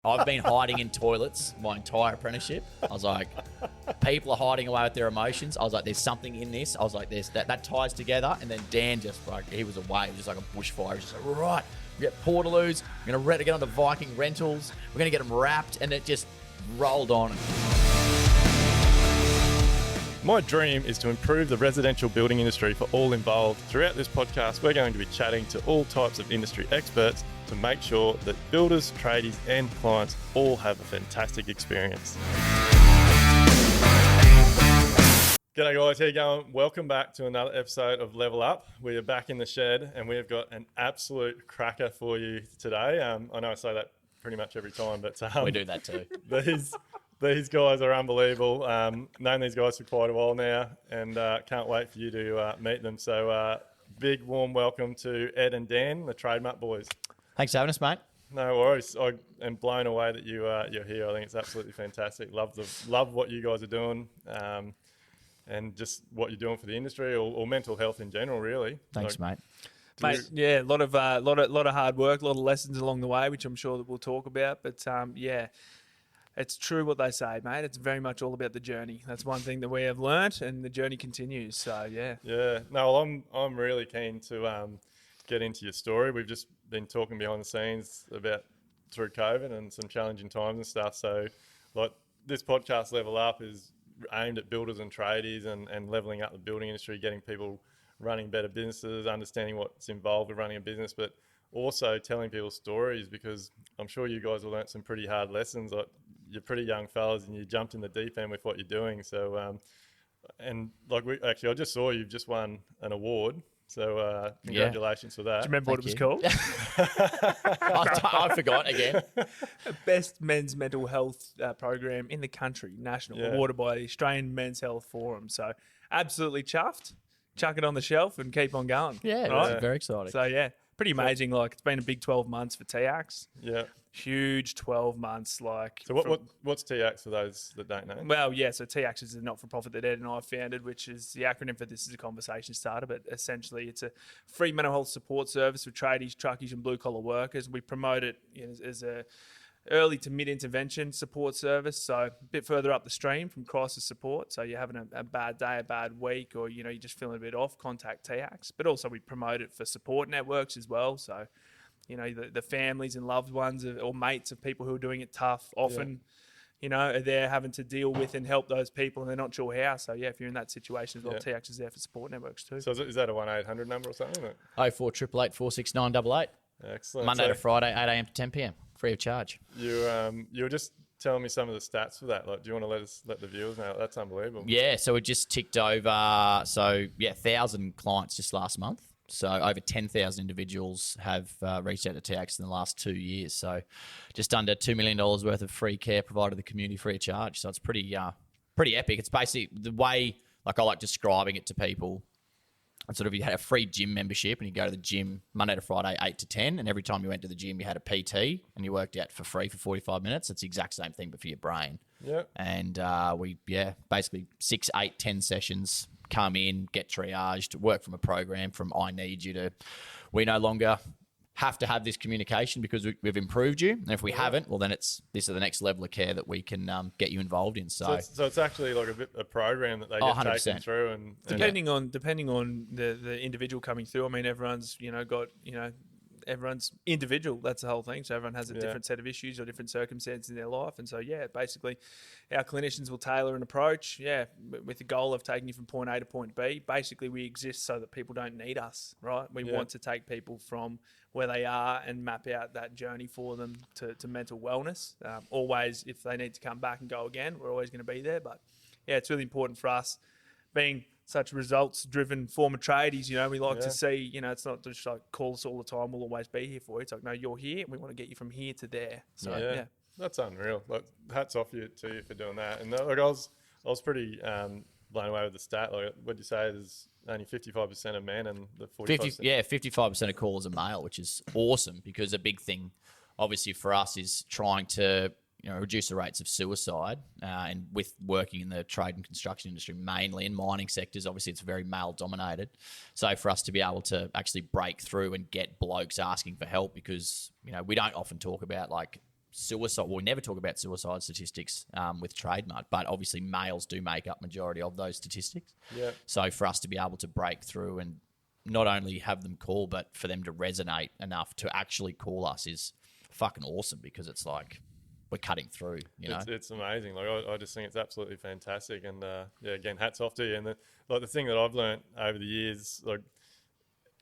I've been hiding in toilets my entire apprenticeship. I was like, people are hiding away with their emotions. I was like, there's something in this. I was like, there's that ties together. And then Dan just like, he was away. It was just like a bushfire. He was just like, right, we get portaloos. We're going to get on the Viking rentals. We're going to get them wrapped. And it just rolled on. My dream is to improve the residential building industry for all involved. Throughout this podcast, we're going to be chatting to all types of industry experts to make sure that builders, tradies and clients all have a fantastic experience. G'day guys, how you going? Welcome back to another episode of Level Up. We are back in the shed and we've got an absolute cracker for you today. I know I say that pretty much every time, but we do that too. These guys are unbelievable. Known these guys for quite a while now and can't wait for you to meet them. So big warm welcome to Ed and Dan, the Trademark boys. Thanks for having us, mate. No worries. I am blown away that you're here. I think it's absolutely fantastic. Love what you guys are doing and just what you're doing for the industry or mental health in general, really. Thanks, mate. Mate, yeah, a lot of hard work, a lot of lessons along the way, which I'm sure that we'll talk about. But yeah, it's true what they say, mate. It's very much all about the journey. That's one thing that we have learnt, and the journey continues. So yeah. Yeah. No, I'm really keen to get into your story. We've just been talking behind the scenes about through COVID and some challenging times and stuff. So, like this podcast, Level Up, is aimed at builders and tradies and leveling up the building industry, getting people running better businesses, understanding what's involved with running a business, but also telling people stories, because I'm sure you guys have learnt some pretty hard lessons. Like, you're pretty young fellas and you jumped in the deep end with what you're doing. So, and like I just saw you've just won an award. So congratulations for that. Do you remember what it was called? I forgot again. Best men's mental health program in the country, national, awarded by the Australian Men's Health Forum. So absolutely chuffed. Chuck it on the shelf and keep on going. Yeah, right? It's very exciting. So yeah, pretty amazing. Like, it's been a big 12 months for TAX. Yeah. Huge 12 months. Like, so what's TAX for those that don't know? Well, yeah, so TAX is a not-for-profit that Ed and I founded, which is the acronym for this is a conversation starter, but essentially it's a free mental health support service for tradies, truckies and blue-collar workers. We promote it as a early to mid-intervention support service, so a bit further up the stream from crisis support. So you're having a bad day, a bad week, or you're just feeling a bit off, contact TAX. But also we promote it for support networks as well. So the families and loved ones or mates of people who are doing it tough often, are there having to deal with and help those people, and they're not sure how. So yeah, if you're in that situation as well, TAX is there for support networks too. So is that a 1-800 number or something? 0488 46988. Excellent. Monday to Friday, 8 a.m. to 10 p.m. Free of charge. You were just telling me some of the stats for that. Like, do you want to let the viewers know? That's unbelievable. Yeah, so we just ticked over. 1,000 clients just last month. So over 10,000 individuals have reached out to TAX in the last 2 years. So just under $2 million worth of free care provided to the community free of charge. So it's pretty epic. It's basically the way, like, I like describing it to people. And sort of, you had a free gym membership and you go to the gym Monday to Friday, 8 to 10. And every time you went to the gym, you had a PT and you worked out for free for 45 minutes. It's the exact same thing, but for your brain. Yeah. And basically 6, 8, 10 sessions, come in, get triaged, work from a program from I need you to, we no longer have to have this communication because we've improved you. And if we haven't, well, then this is the next level of care that we can get you involved in. So it's actually like a program that they get taken through. And depending on the individual coming through, I mean, everyone's, everyone's individual. That's the whole thing. So everyone has a different set of issues or different circumstances in their life. And so, yeah, basically our clinicians will tailor an approach, with the goal of taking you from point A to point B. Basically, we exist so that people don't need us, right? We want to take people from where they are and map out that journey for them to mental wellness. Always, if they need to come back and go again, we're always going to be there. But, yeah, it's really important for us being such results-driven former tradies, we like to see, it's not just like call us all the time, we'll always be here for you. It's like, no, you're here, and we want to get you from here to there. So, yeah. That's unreal. Like, hats off to you for doing that. And like, I was pretty blown away with the stat. Like, what did you say? There's only 55% of men and the 45%. 55% of callers are male, which is awesome, because a big thing, obviously, for us is trying to reduce the rates of suicide, and with working in the trade and construction industry, mainly in mining sectors, obviously it's very male dominated. So for us to be able to actually break through and get blokes asking for help, because we don't often talk about like suicide. Well, we never talk about suicide statistics with Trade Mart, but obviously males do make up majority of those statistics. Yeah. So for us to be able to break through and not only have them call, but for them to resonate enough to actually call us is fucking awesome, because it's like we're cutting through, you know. It's amazing. Like I just think it's absolutely fantastic. And yeah, again, hats off to you. And the thing that I've learned over the years, like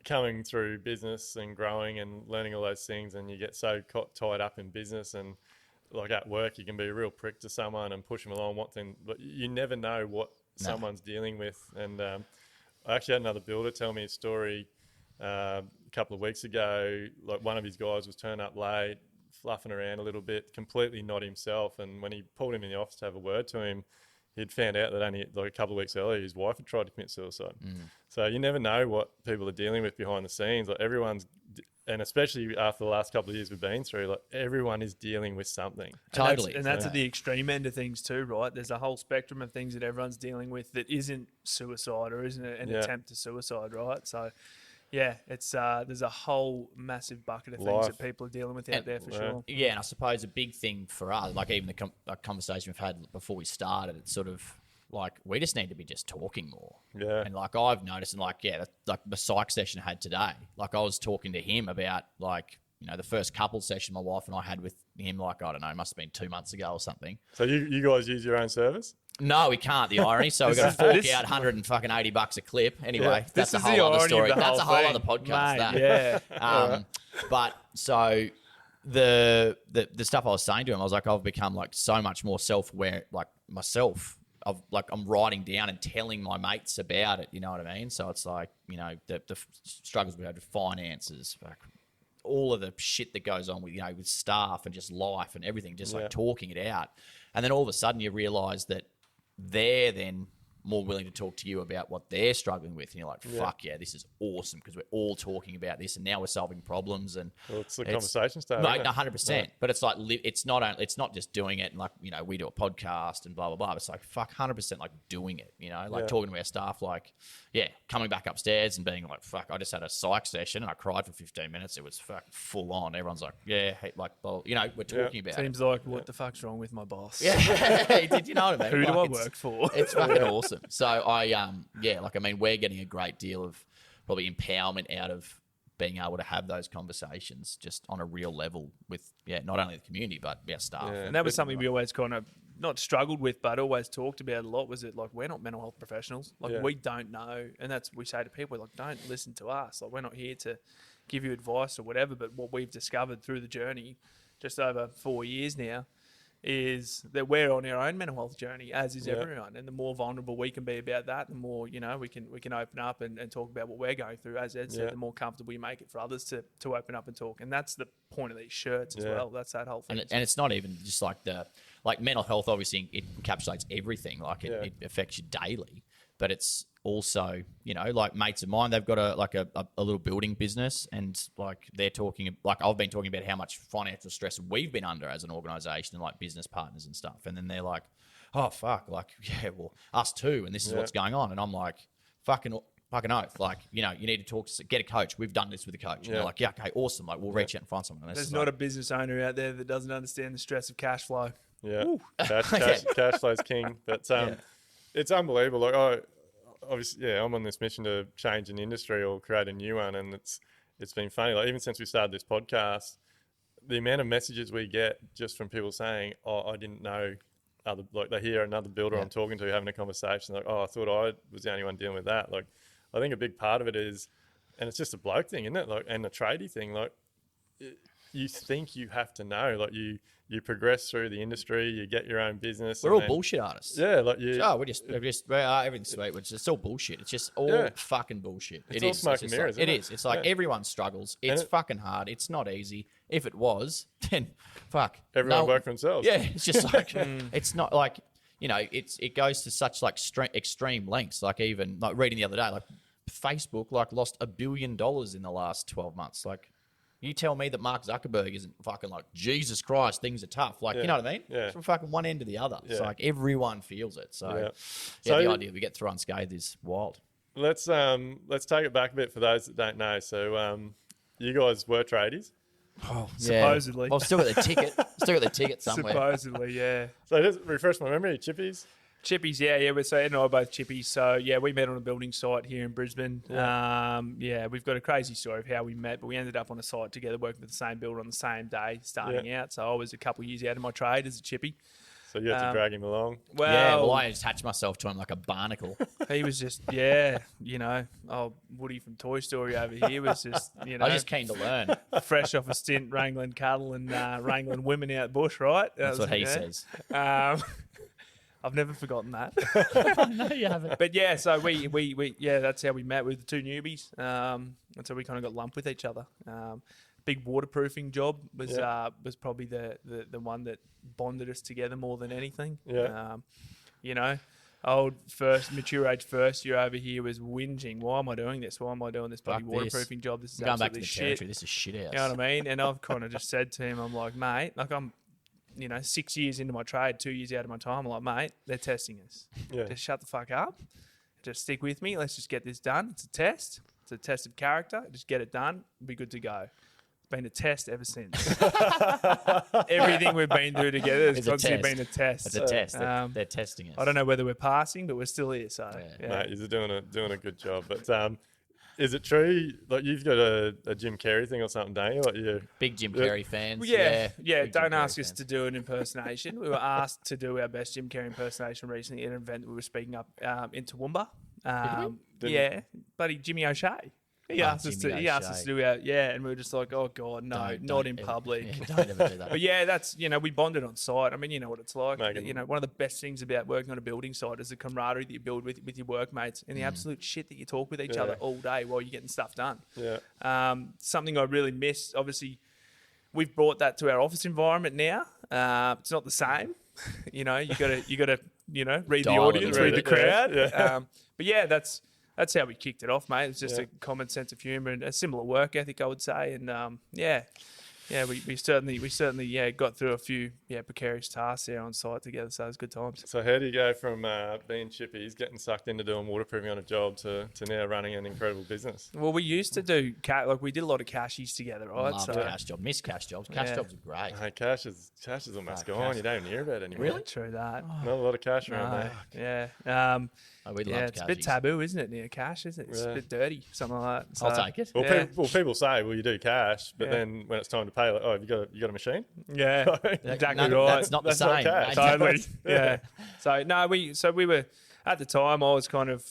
coming through business and growing and learning all those things, and you get so tied up in business, and like at work you can be a real prick to someone and push them along but you never know what someone's dealing with. And I actually had another builder tell me a story a couple of weeks ago. Like one of his guys was turning up late, fluffing around a little bit, completely not himself, and when he pulled him in the office to have a word to him, he'd found out that only like a couple of weeks earlier his wife had tried to commit suicide. So you never know what people are dealing with behind the scenes. Like and especially after the last couple of years we've been through, like everyone is dealing with something. Totally. And that's at the extreme end of things too, right? There's a whole spectrum of things that everyone's dealing with that isn't suicide or isn't an attempt to suicide, right? So yeah, it's there's a whole massive bucket of things that people are dealing with out there for sure. Yeah, and I suppose a big thing for us, like even the conversation we've had before we started, it's sort of like we just need to be just talking more. Yeah. And like I've noticed, and like like the psych session I had today, like I was talking to him about like, you know, the first couple session my wife and I had with him, like I don't know, it must have been 2 months ago or something. So you guys use your own service? No, we can't. The irony. So we've got to fork out $180 a clip. Anyway, that's a whole other story. That's a whole other podcast. Mate, yeah. But so the stuff I was saying to him, I was like, I've become like so much more self-aware, like myself. I'm writing down and telling my mates about it. You know what I mean? So it's like, you know, the struggles we have with finances, like all of the shit that goes on with, you know, with staff and just life and everything, just like talking it out. And then all of a sudden you realise that they're then more willing to talk to you about what they're struggling with, and you're like, fuck yeah, this is awesome, because we're all talking about this and now we're solving problems. And well, it's the conversation starter. Mate, 100%. But it's like it's not just doing it and like, you know, we do a podcast and blah blah blah. It's like fuck 100% like doing it, you know, like talking to our staff, like coming back upstairs and being like, fuck, I just had a psych session and I cried for 15 minutes. It was fuck full on. Everyone's like, like, well, you know, we're talking about Seems it. like what the fuck's wrong with my boss? Did you know what I mean? Who like, do I work for? It's fucking awesome. So I we're getting a great deal of probably empowerment out of being able to have those conversations just on a real level with not only the community but our staff. And that was something we always kind of not struggled with, but always talked about a lot. Was it like, we're not mental health professionals, like we don't know, and that's we say to people, like, don't listen to us, like we're not here to give you advice or whatever. But what we've discovered through the journey, just over 4 years now, is that we're on our own mental health journey, as is everyone. And the more vulnerable we can be about that, the more, you know, we can open up and talk about what we're going through. As Ed said, the more comfortable we make it for others to open up and talk. And that's the point of these shirts as well. That's that whole thing. And it's not even just like mental health, obviously it encapsulates everything. Like it affects you daily, but it's also, you know, like mates of mine, they've got a little building business, and like they're talking, like I've been talking about how much financial stress we've been under as an organisation and like business partners and stuff. And then they're like, oh fuck, like, yeah, well, us too, and this is what's going on. And I'm like, fucking oath, like, you know, you need to get a coach. We've done this with a coach. And they're like, yeah, okay, awesome. Like, we'll reach out and find someone. There's not a business owner out there that doesn't understand the stress of cash flow. Yeah, cash flow's king. But it's unbelievable. Like, obviously, I'm on this mission to change an industry or create a new one, and it's been funny. Like, even since we started this podcast, the amount of messages we get just from people saying, "Oh, I didn't know." Like they hear another builder I'm talking to having a conversation, like, "Oh, I thought I was the only one dealing with that." Like, I think a big part of it is, and it's just a bloke thing, isn't it? Like, and a tradie thing. Like, you think you have to know. Like, you progress through the industry, you get your own business. We're all bullshit artists. Yeah, like everything's sweet. It's all bullshit. It's just all fucking bullshit. It's all smoke and mirrors. It is. It's like everyone struggles. It's fucking hard. It's not easy. If it was, then fuck. Everyone work for themselves. Yeah, it's just like it's not like, you know, it goes to such like extreme lengths. Like even like reading the other day, like Facebook like lost $1 billion in the last 12 months. Like, you tell me that Mark Zuckerberg isn't fucking like, Jesus Christ, things are tough. Like, you know what I mean? Yeah. It's from fucking one end to the other. It's like everyone feels it. So, the idea we get through unscathed is wild. Let's take it back a bit for those that don't know. So, you guys were tradies. Oh, Supposedly. I've still got the ticket. Still got the ticket somewhere. Supposedly, yeah. So just refresh my memory, Chippies. Chippies, yeah. So Ed and I are both chippies. So yeah, we met on a building site here in Brisbane. We've got a crazy story of how we met, but we ended up on a site together, working for the same builder on the same day, starting out. So I was a couple of years out of my trade as a chippy. So you had to drag him along. Well, I attached myself to him like a barnacle. he was just, Woody from Toy Story over here was just, I was just keen to learn. fresh off a stint wrangling cattle and wrangling women out bush, right? That's what he says. I've never forgotten that. No, you haven't. But yeah, so we that's how we met with the two newbies. And so we kind of got lumped with each other. Big waterproofing job was probably the one that bonded us together more than anything. Old mature age first year over here was whinging. Why am I doing this? Why am I doing this bloody waterproofing job? This is going back to absolutely the shit. territory. This is shit house. You know what I mean? And I've kind of just said to him, I'm like, mate, like I'm 6 years into my trade, 2 years out of my time. I'm like, mate, they're testing us. Yeah. Just shut the fuck up. Just stick with me. Let's just get this done. It's a test. It's a test of character. Just get it done. Be good to go. It's been a test ever since. Everything we've been through together has constantly been a test. It's a test. They're testing us. I don't know whether we're passing, but we're still here. So, Mate, you're doing a good job. But is it true? Like you've got a Jim Carrey thing or something, don't you? Like you big Jim Carrey fans. Yeah. Big Don't Jim ask Carrey us fans. to do an impersonation. We were asked to do our best Jim Carrey impersonation recently at an event that we were speaking up in Toowoomba. Buddy Jimmy O'Shea. He asked us to do our and we were just like, oh god, no, not in public. Yeah, don't ever do that. But yeah, that's we bonded on site. I mean, you know what it's like. Megan. One of the best things about working on a building site is the camaraderie that you build with your workmates and the absolute shit that you talk with each other all day while you're getting stuff done. Yeah. Something I really miss. Obviously, we've brought that to our office environment now. It's not the same. You gotta read the Dial it audience, in. read the crowd. Yeah. But yeah, that's how we kicked it off, mate. It's just a common sense of humour and a similar work ethic, I would say. And we certainly got through a few precarious tasks there on site together. So it was good times. So how do you go from being chippies, getting sucked into doing waterproofing on a job to now running an incredible business? Well, we used to do we did a lot of cashies together, right? Love cash job. Miss cash jobs. Cash jobs are great. Hey, cash is almost gone. cash. You don't hear about it anymore. Really? True that. Not a lot of cash around there. Yeah. We Yeah, love it's a bit taboo, isn't it, near cash, isn't it? It's a bit dirty, something like that. So, I'll take it. Well, people say, well, you do cash, but then when it's time to pay, like, oh, have you got a machine? Yeah, exactly No, right. That's not the That's not same. cash. Totally. Yeah. So we were at the time. I was kind of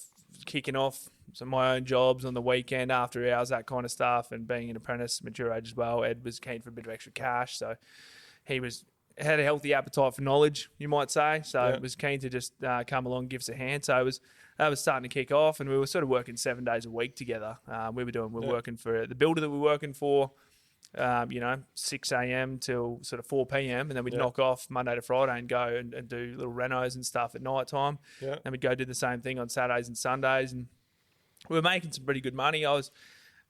kicking off some of my own jobs on the weekend, after hours, that kind of stuff, and being an apprentice, mature age as well. Ed was keen for a bit of extra cash, so he had a healthy appetite for knowledge, you might say. So was keen to just come along, give us a hand. So that was starting to kick off, and we were sort of working 7 days a week together. We were working for the builder that we were working for. 6 a.m. till sort of 4 p.m. and then we'd knock off Monday to Friday and go and do little renos and stuff at night time. Yeah. Then we'd go do the same thing on Saturdays and Sundays, and we were making some pretty good money. I was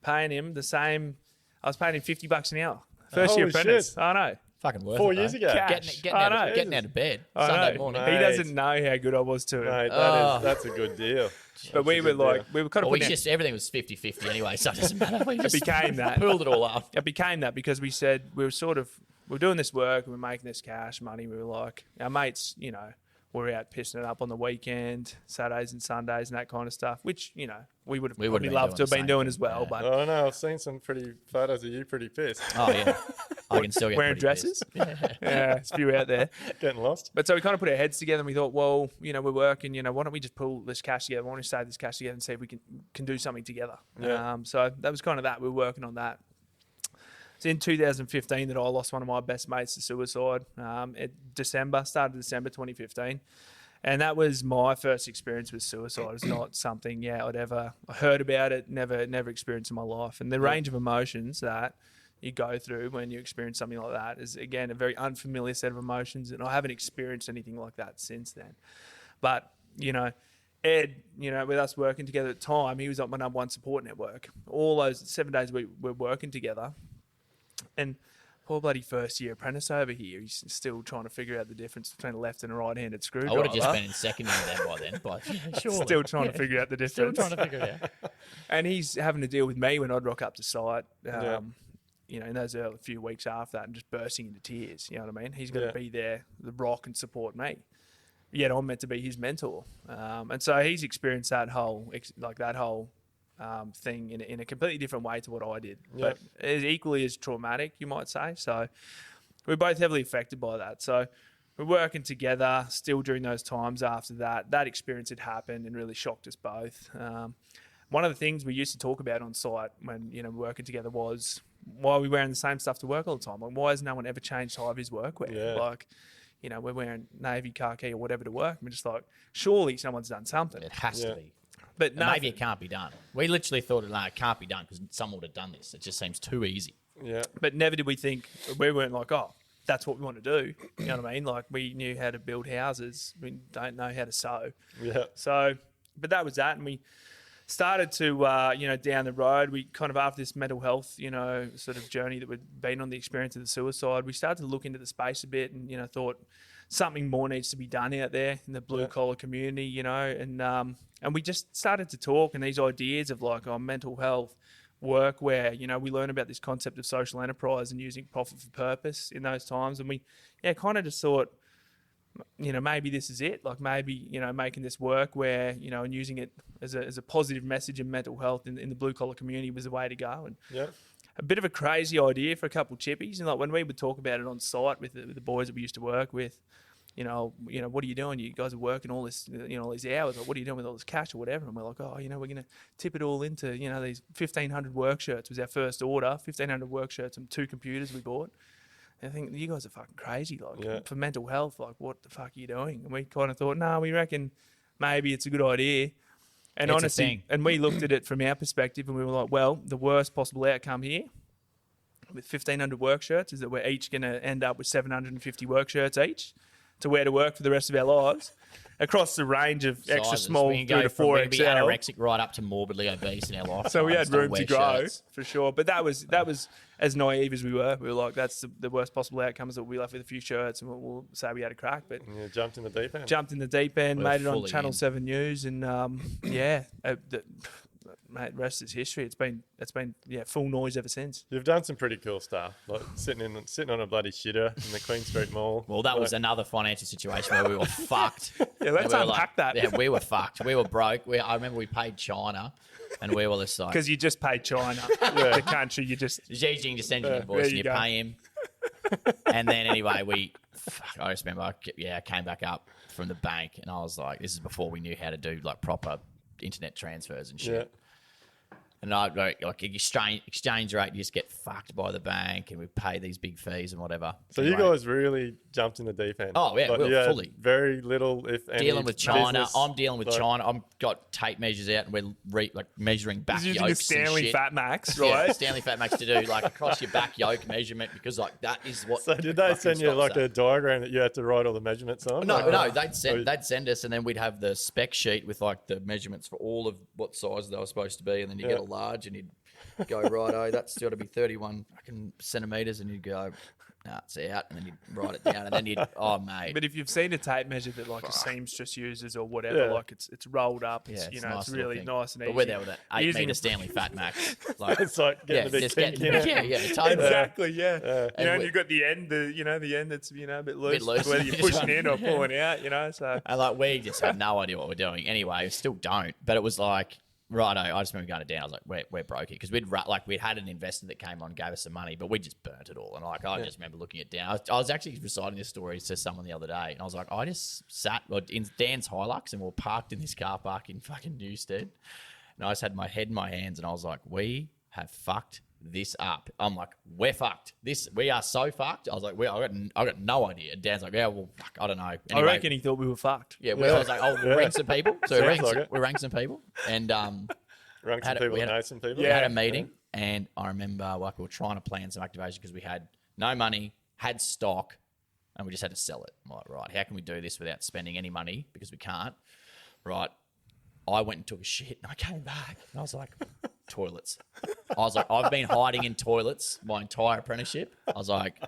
paying him $50 an hour. First year Holy apprentice. shit. I know. Fucking worth 4 it, years though. ago. Cash. Getting out of bed I Sunday know. morning. Mate. He doesn't know how good I was to him. Mate, that's a good deal. But we were kind of Well, putting out, everything was 50-50 anyway, so it doesn't matter. We just became that. pulled it all up. It became that because we said we were doing this work and we were making this cash money. We were like, our mates, we're out pissing it up on the weekend, Saturdays and Sundays and that kind of stuff, which, we would have probably loved to have been doing as well. But Oh, no, I've seen some pretty photos of you pretty pissed. Oh, yeah. I can still get wearing pretty dresses. pissed. Yeah, it's a few out there. Getting lost. But so we kind of put our heads together and we thought, well, we're working, why don't we just pull this cash together? Why don't we save this cash together and see if we can do something together? Yeah. So that was kind of that. We were working on that. It's in 2015 that I lost one of my best mates to suicide. Started December 2015. And that was my first experience with suicide. It's not something, I heard about it, never experienced in my life. And the range of emotions that you go through when you experience something like that is, again, a very unfamiliar set of emotions. And I haven't experienced anything like that since then. But, Ed, with us working together at the time, he was like my number one support network. All those 7 days we were working together. And poor bloody first year apprentice over here, he's still trying to figure out the difference between a left and a right-handed screwdriver. I would have just been in second year then by then, but surely. Still trying to figure out the difference. Still trying to figure it out. And he's having to deal with me when I'd rock up to site. in those early few weeks after that and just bursting into tears. You know what I mean? He's got to be there, the rock, and support me. Yet I'm meant to be his mentor. And so he's experienced that whole thing in a completely different way to what I did. But it's equally as traumatic, you might say. So we're both heavily affected by that. So we're working together still during those times after that. That experience had happened and really shocked us both. One of the things we used to talk about on site when, working together was, why are we wearing the same stuff to work all the time? Like, why has no one ever changed how his workwear? Yeah. Like, we're wearing navy, khaki or whatever to work. We're just like, surely someone's done something. It has to be. But maybe it can't be done. We literally thought, it can't be done because someone would have done this. It just seems too easy. Yeah. But never did we think, we weren't like, oh, that's what we want to do. You know what I mean? Like, we knew how to build houses. We don't know how to sew. Yeah. So, but that was that. And we started to, down the road, we kind of, after this mental health, sort of journey that we'd been on, the experience of the suicide, we started to look into the space a bit and, thought something more needs to be done out there in the blue collar community, and we just started to talk, and these ideas of like, mental health, work, where, we learn about this concept of social enterprise and using profit for purpose in those times. And we, kind of just thought, maybe this is it. Like, maybe, making this work where, and using it as a positive message in mental health in the blue collar community was the way to go. And a bit of a crazy idea for a couple of chippies. And like, when we would talk about it on site with the boys that we used to work with, what are you doing? You guys are working all this, all these hours. Like, what are you doing with all this cash or whatever? And we're like, we're going to tip it all into, these 1,500 work shirts was our first order, 1,500 work shirts and 2 computers we bought. And I think, you guys are fucking crazy. Like, for mental health, like, what the fuck are you doing? And we kind of thought, we reckon maybe it's a good idea. And It's honestly, and we looked at it from our perspective and we were like, well, the worst possible outcome here with 1,500 work shirts is that we're each going to end up with 750 work shirts each to wear to work for the rest of our lives across the range of extra Sizes. small We can through go to from 4XL. we can be anorexic right up to morbidly obese in our life. So we had room to grow for sure. But that was as naive as we were. We were like, that's the worst possible outcome is that we'll be left with a few shirts and we'll say we had a crack. But Jumped in the deep end. Jumped in the deep end, We're made it on fully Channel in. 7 News, and mate, rest is history. It's been full noise ever since. You've done some pretty cool stuff, like sitting on a bloody shitter in the Queen Street Mall. Well, that was another financial situation where we were fucked. Yeah, let's And we were unpack that. Yeah, we were fucked. We were broke. I remember we paid China, and we were just like, Because you just paid China, the country. You just Xi Jinping just sends you an invoice there and you you go. pay him. And then anyway, I just remember, I came back up from the bank and I was like, this is before we knew how to do like proper internet transfers and shit. Yeah. And I like exchange rate, you just get fucked by the bank, and we pay these big fees and whatever. So Anyway, you guys really jumped in the deep end. Oh, yeah, Like, we were you had fully. very little, if any, dealing with China. business, I'm dealing with like- China. I've got tape measures out, and we're measuring back he's using a yokes Stanley and shit. Fat Max, Yeah, right? Stanley Fat Max to do like across your back yoke measurement, because like that is what. So did they fucking send you stops like that. a diagram that you had to write all the measurements on? No, Like- no, they'd send us, and then we'd have the spec sheet with like the measurements for all of what size they were supposed to be, and then you get a large, and you'd go righto, that's got to be 31 fucking centimeters, and you'd go, nah, it's out, and then you'd write it down, and then you'd, oh mate, But if you've seen a tape measure that like a seamstress uses or whatever, Yeah. like it's rolled up, it's, yeah, it's nice little really thing. nice and easy. But we're there with an 8 Using- meter Stanley Fat Max, like It's like getting a bit just kink in it. yeah, totally. Exactly, yeah. And And we- you've got the end, the end that's a bit loose, loose. whether you're pushing in or pulling out, So And like we just had no idea what we're doing. Anyway, we still don't. But it was like, righto, I just remember going down. I was like, we're broke here, because we'd had an investor that came on, gave us some money, but we just burnt it all. And like I just remember looking it down. I was actually reciting this story to someone the other day, and I was like, I just sat in Dan's Hilux, and we were parked in this car park in fucking Newstead, and I just had my head in my hands, and I was like, we have fucked this up. I'm like, we're fucked. We are so fucked. I was like, I got no idea. And Dan's like, yeah, well, fuck, I don't know. Anyway, I reckon he thought we were fucked. yeah, I was like, oh, we'll rank some people. So Sounds like it. we ranked some people, and Rung some Had a- people we that had a- know some people. we had a meeting, and I remember like we were trying to plan some activation because we had no money, had stock, and we just had to sell it. I'm like, right, how can we do this without spending any money, because we can't? Right. I went and took a shit, and I came back, and I was like, toilets. I was like, I've been hiding in toilets my entire apprenticeship. I was like,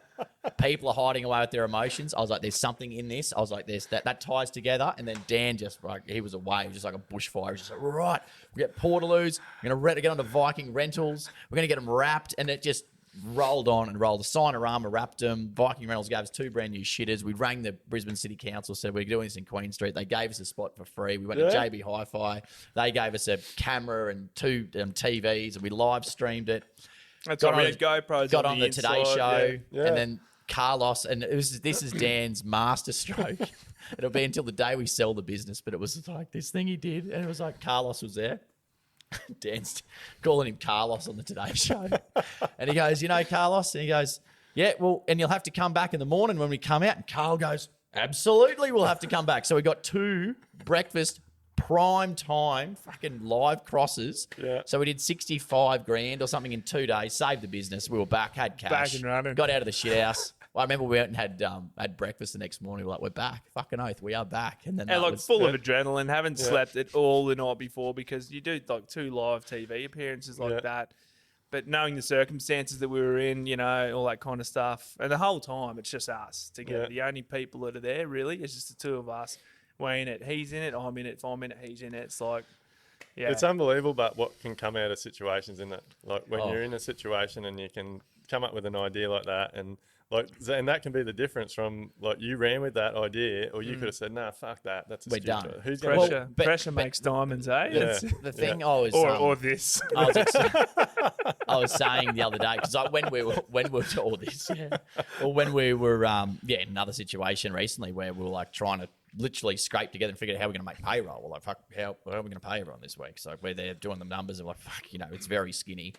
people are hiding away with their emotions. I was like, there's something in this. I was like, there's that ties together. And then Dan just like, he was away, he was just like a bushfire. He was just like, right, we get portaloos. We're gonna get onto Viking rentals. We're gonna get them wrapped, and it just rolled on and rolled. The Signorama wrapped them. Viking Reynolds gave us 2 brand new shitters. We rang the Brisbane City Council, said we're doing this in Queen Street. They gave us a spot for free. We went to JB Hi-Fi. They gave us a camera and 2 TVs, and we live streamed it. That's got on, we had GoPros. Got on the Today Show, Yeah. and then Carlos, and this is Dan's masterstroke. It'll be until the day we sell the business, but it was like this thing he did, and it was like Carlos was there. Dan's calling him Carlos on the Today Show. And he goes, Carlos? And he goes, yeah, well, and you'll have to come back in the morning when we come out. And Carl goes, absolutely, we'll have to come back. So we got 2 breakfast prime time fucking live crosses. Yeah. So we did 65 grand or something in 2 days, saved the business. We were back, had cash. Back and running. Got out of the shit house. I remember we went and had breakfast the next morning. We're like, we're back. Fucking oath, we are back. And then And like full of adrenaline, haven't slept at all the night before because you do like 2 live TV appearances like that. But knowing the circumstances that we were in, all that kind of stuff. And the whole time, it's just us together. The only people that are there, really, is just the 2 of us. We're in it. He's in it. I'm in it. If I'm in it, he's in it. It's like, yeah. It's unbelievable, but what can come out of situations in that. Like when you're in a situation and you can come up with an idea like that and that can be the difference from like you ran with that idea or you could have said, nah, fuck that. That's we're done. Who's Pressure, gonna pressure makes diamonds, eh? Yeah. The thing I was... Or this. I was saying the other day, because when we were all this, or when we were in another situation recently where we were like trying to literally scrape together and figure out how we're going to make payroll. We're like, fuck, how are we going to pay everyone this week? So we're there doing the numbers and we're like, fuck, it's very skinny.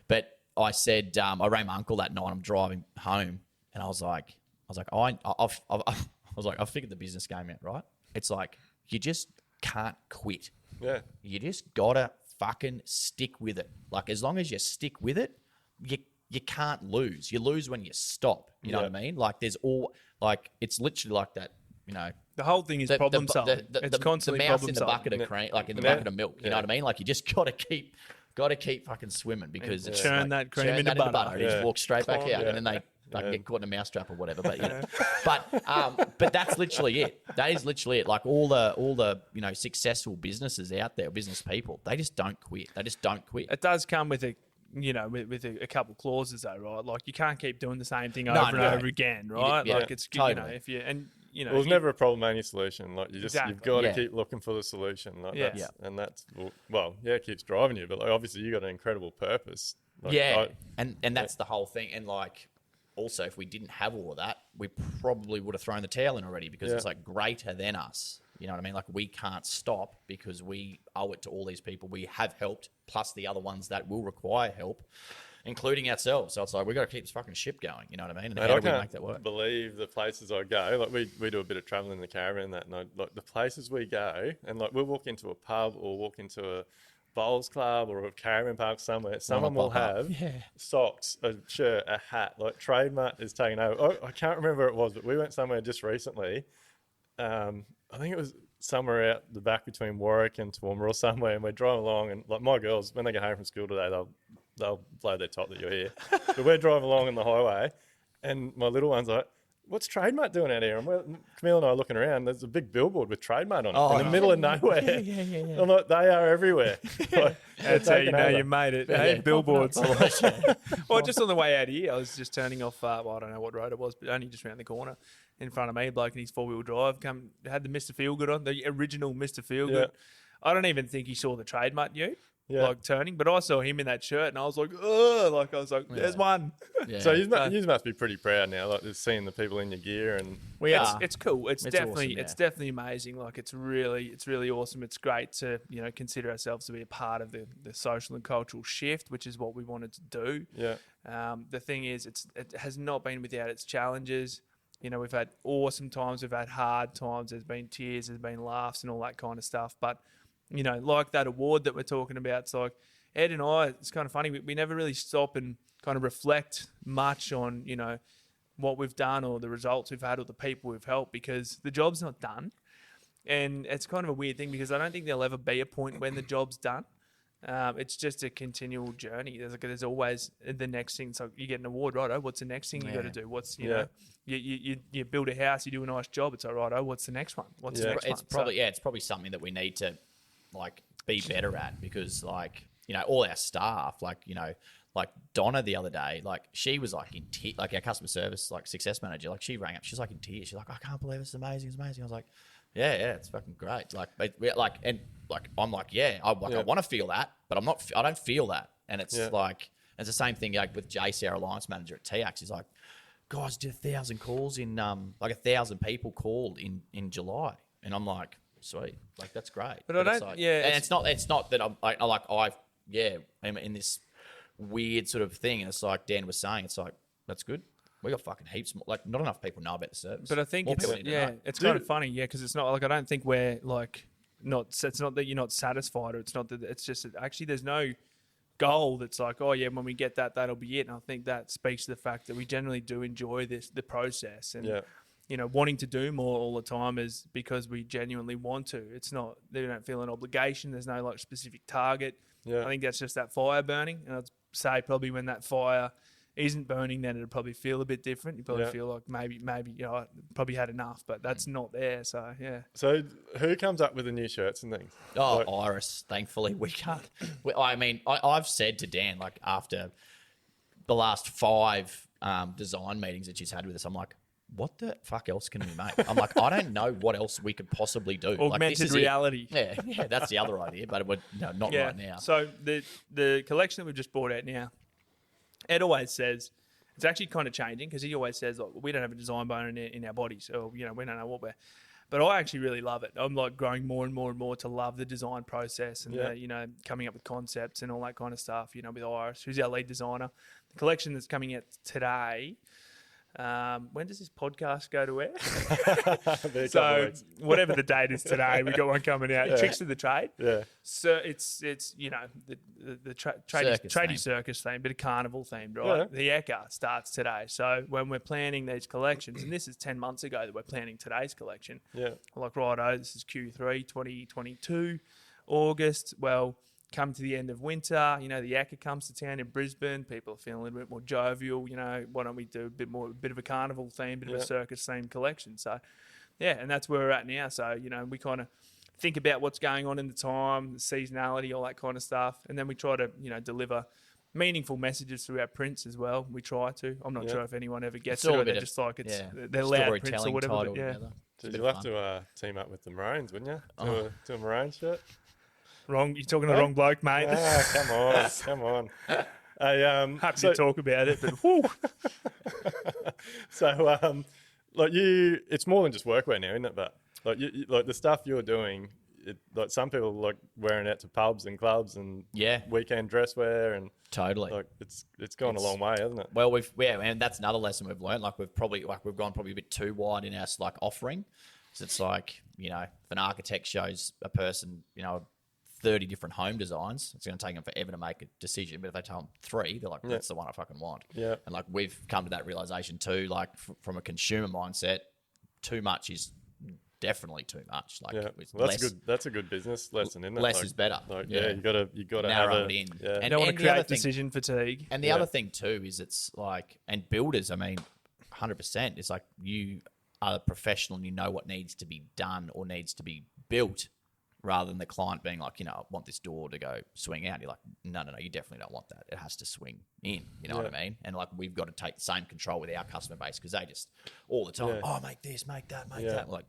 But I said, I rang my uncle that night. I'm driving home, and I was like, I've figured the business game out, right? It's like you just can't quit. Yeah. You just gotta fucking stick with it. Like as long as you stick with it, you can't lose. You lose when you stop. You know what I mean? Like it's literally like that. The whole thing is problem solving. It's constantly the mouse problem in the solving. bucket of cream, like in the bucket of milk. You know what I mean? Like you just gotta keep fucking swimming because it's churn that cream into butter. And you just walk straight back out, and then they get caught in a mousetrap or whatever. But but that's literally it. That is literally it. Like all the successful businesses out there, business people, they just don't quit. They just don't quit. It does come with a couple clauses though, right? Like you can't keep doing the same thing over and over again, right? Like it's totally. if you there's never a problem, only solution. Like you've got to keep looking for the solution. Like that's it keeps driving you. But like obviously you got an incredible purpose. Like, and that's the whole thing. And like also, if we didn't have all of that, we probably would have thrown the towel in already because it's like greater than us. You know what I mean? Like we can't stop because we owe it to all these people we have helped, plus the other ones that will require help, including ourselves. So it's like, we've got to keep this fucking ship going. You know what I mean? And how do we make that work? I believe the places I go, like we do a bit of traveling in the caravan and that, and like the places we go, and like we'll walk into a pub or walk into a bowls club or a caravan park somewhere, someone will have socks, a shirt, a hat. Like Trademark is taking over. Oh, I can't remember where it was, but we went somewhere just recently. I think it was somewhere out the back between Warwick and Toowoomba or somewhere, and we're driving along, and like my girls, when they get home from school today, they'll blow their top that you're here. But we're driving along on the highway, and my little one's like, what's Trademark doing out here? And Camille and I are looking around. There's a big billboard with Trademark on it in the middle of nowhere. Yeah. I'm like, they are everywhere. Like, that's how you know you made it. Hey, billboards. Well, just on the way out here, I was just turning off, I don't know what road it was, but only just around the corner. In front of me, a bloke in his 4-wheel drive had the Mr. Feelgood on, the original Mr. Feelgood. Yeah. I don't even think he saw the Trademark turning, but I saw him in that shirt and I was like, oh, there's one. Yeah. So you must be pretty proud now, like just seeing the people in your gear, and it's cool. It's definitely awesome, it's definitely amazing. Like it's really awesome. It's great to consider ourselves to be a part of the social and cultural shift, which is what we wanted to do. Yeah. The thing is, it has not been without its challenges. We've had awesome times, we've had hard times, there's been tears, there's been laughs and all that kind of stuff. But, like that award that we're talking about, it's like Ed and I, it's kind of funny, we never really stop and kind of reflect much on, what we've done or the results we've had or the people we've helped, because the job's not done. And it's kind of a weird thing because I don't think there'll ever be a point when the job's done. It's just a continual journey. There's always the next thing. So you get an award, right? Oh, what's the next thing you got to do? What's you build a house, you do a nice job. It's all right. Oh, what's the next one? What's the next one? It's probably something that we need to like be better at because like all our staff, like like Donna the other day, like she was like in tears, like our customer service, like success manager, like she rang up, she's like in tears. She's like, I can't believe it's amazing. It's amazing. I was like, yeah, it's fucking great. Like, I'm like, yeah, I want to feel that, but I don't feel that. And it's like, it's the same thing like with Jace, our alliance manager at TX. He's like, guys, did 1,000 calls in, like 1,000 people called in July. And I'm like, sweet, like that's great. But I don't, like, yeah. And it's not that I'm in this weird sort of thing. And it's like Dan was saying, it's like, that's good. We got fucking heaps more, like not enough people know about the service. But I think it's kind of funny, because it's not like, I don't think we're like it's not that you're not satisfied, or it's not that, it's just that actually there's no goal that's like, oh yeah, when we get that, that'll be it. And I think that speaks to the fact that we generally do enjoy the process, and wanting to do more all the time is because we genuinely want to. It's not, they don't feel an obligation. There's no like specific target. I think that's just that fire burning. And I'd say probably when that fire isn't burning, then it'll probably feel a bit different. You probably feel like maybe I probably had enough, but that's not there. So So who comes up with the new shirts and things? Oh, Iris. Thankfully, we can't. I mean, I've said to Dan, like after the last 5 design meetings that she's had with us, I'm like, what the fuck else can we make? I'm like, I don't know what else we could possibly do. Augmented reality. Yeah, that's the other idea, but it would not right now. So the collection that we've just brought out now, Ed always says, it's actually kind of changing, because he always says, like, we don't have a design bone in our bodies, or we don't know what we're. But I actually really love it. I'm like growing more and more and more to love the design process, and coming up with concepts and all that kind of stuff. With Iris, who's our lead designer. The collection that's coming out today. When does this podcast go to air? So whatever the date is today, we got one coming out. Tricks of the Trade. Yeah. So it's the tradie circus theme, bit of carnival themed, right? The Ekka starts today. So when we're planning these collections, and this is 10 months ago that we're planning today's collection. Yeah. Like, righto, this is Q3 2022, August. Well, come to the end of winter, the Ekka comes to town in Brisbane. People are feeling a little bit more jovial. Why don't we do a bit of a carnival theme, bit of a circus themed collection? So, and that's where we're at now. So, we kind of think about what's going on in the time, the seasonality, all that kind of stuff, and then we try to, deliver meaningful messages through our prints as well. We try to. I'm not sure if anyone ever gets it, or they're just like they're loud prints or whatever. But, you'll have to team up with the Maroons, wouldn't you? Do a Maroon shirt. Wrong, you're talking to the wrong bloke, mate. Come on. Happy to talk about it, but whoo. So, it's more than just workwear now, isn't it? But like the stuff you're doing, like some people like wearing it to pubs and clubs and weekend dress wear, and totally, like it's gone a long way, hasn't it? Well, and that's another lesson we've learned. Like we've gone probably a bit too wide in our like offering. So it's like, if an architect shows a person, 30 different home designs, it's going to take them forever to make a decision. But if they tell them 3, they're like, that's the one I fucking want. Yeah. And like we've come to that realization too, like from a consumer mindset, too much is definitely too much. Like that's a good business lesson, isn't it? Less is better. Like, you gotta narrow it in. Yeah. And don't want to create decision fatigue. And the other thing too is it's like, and builders, I mean, 100%, it's like you are a professional and you know what needs to be done or needs to be built, rather than the client being like, I want this door to go swing out. You're like, no, you definitely don't want that. It has to swing in. You know what I mean? And like, we've got to take the same control with our customer base, because they just all the time, make this, make that, make that. Like,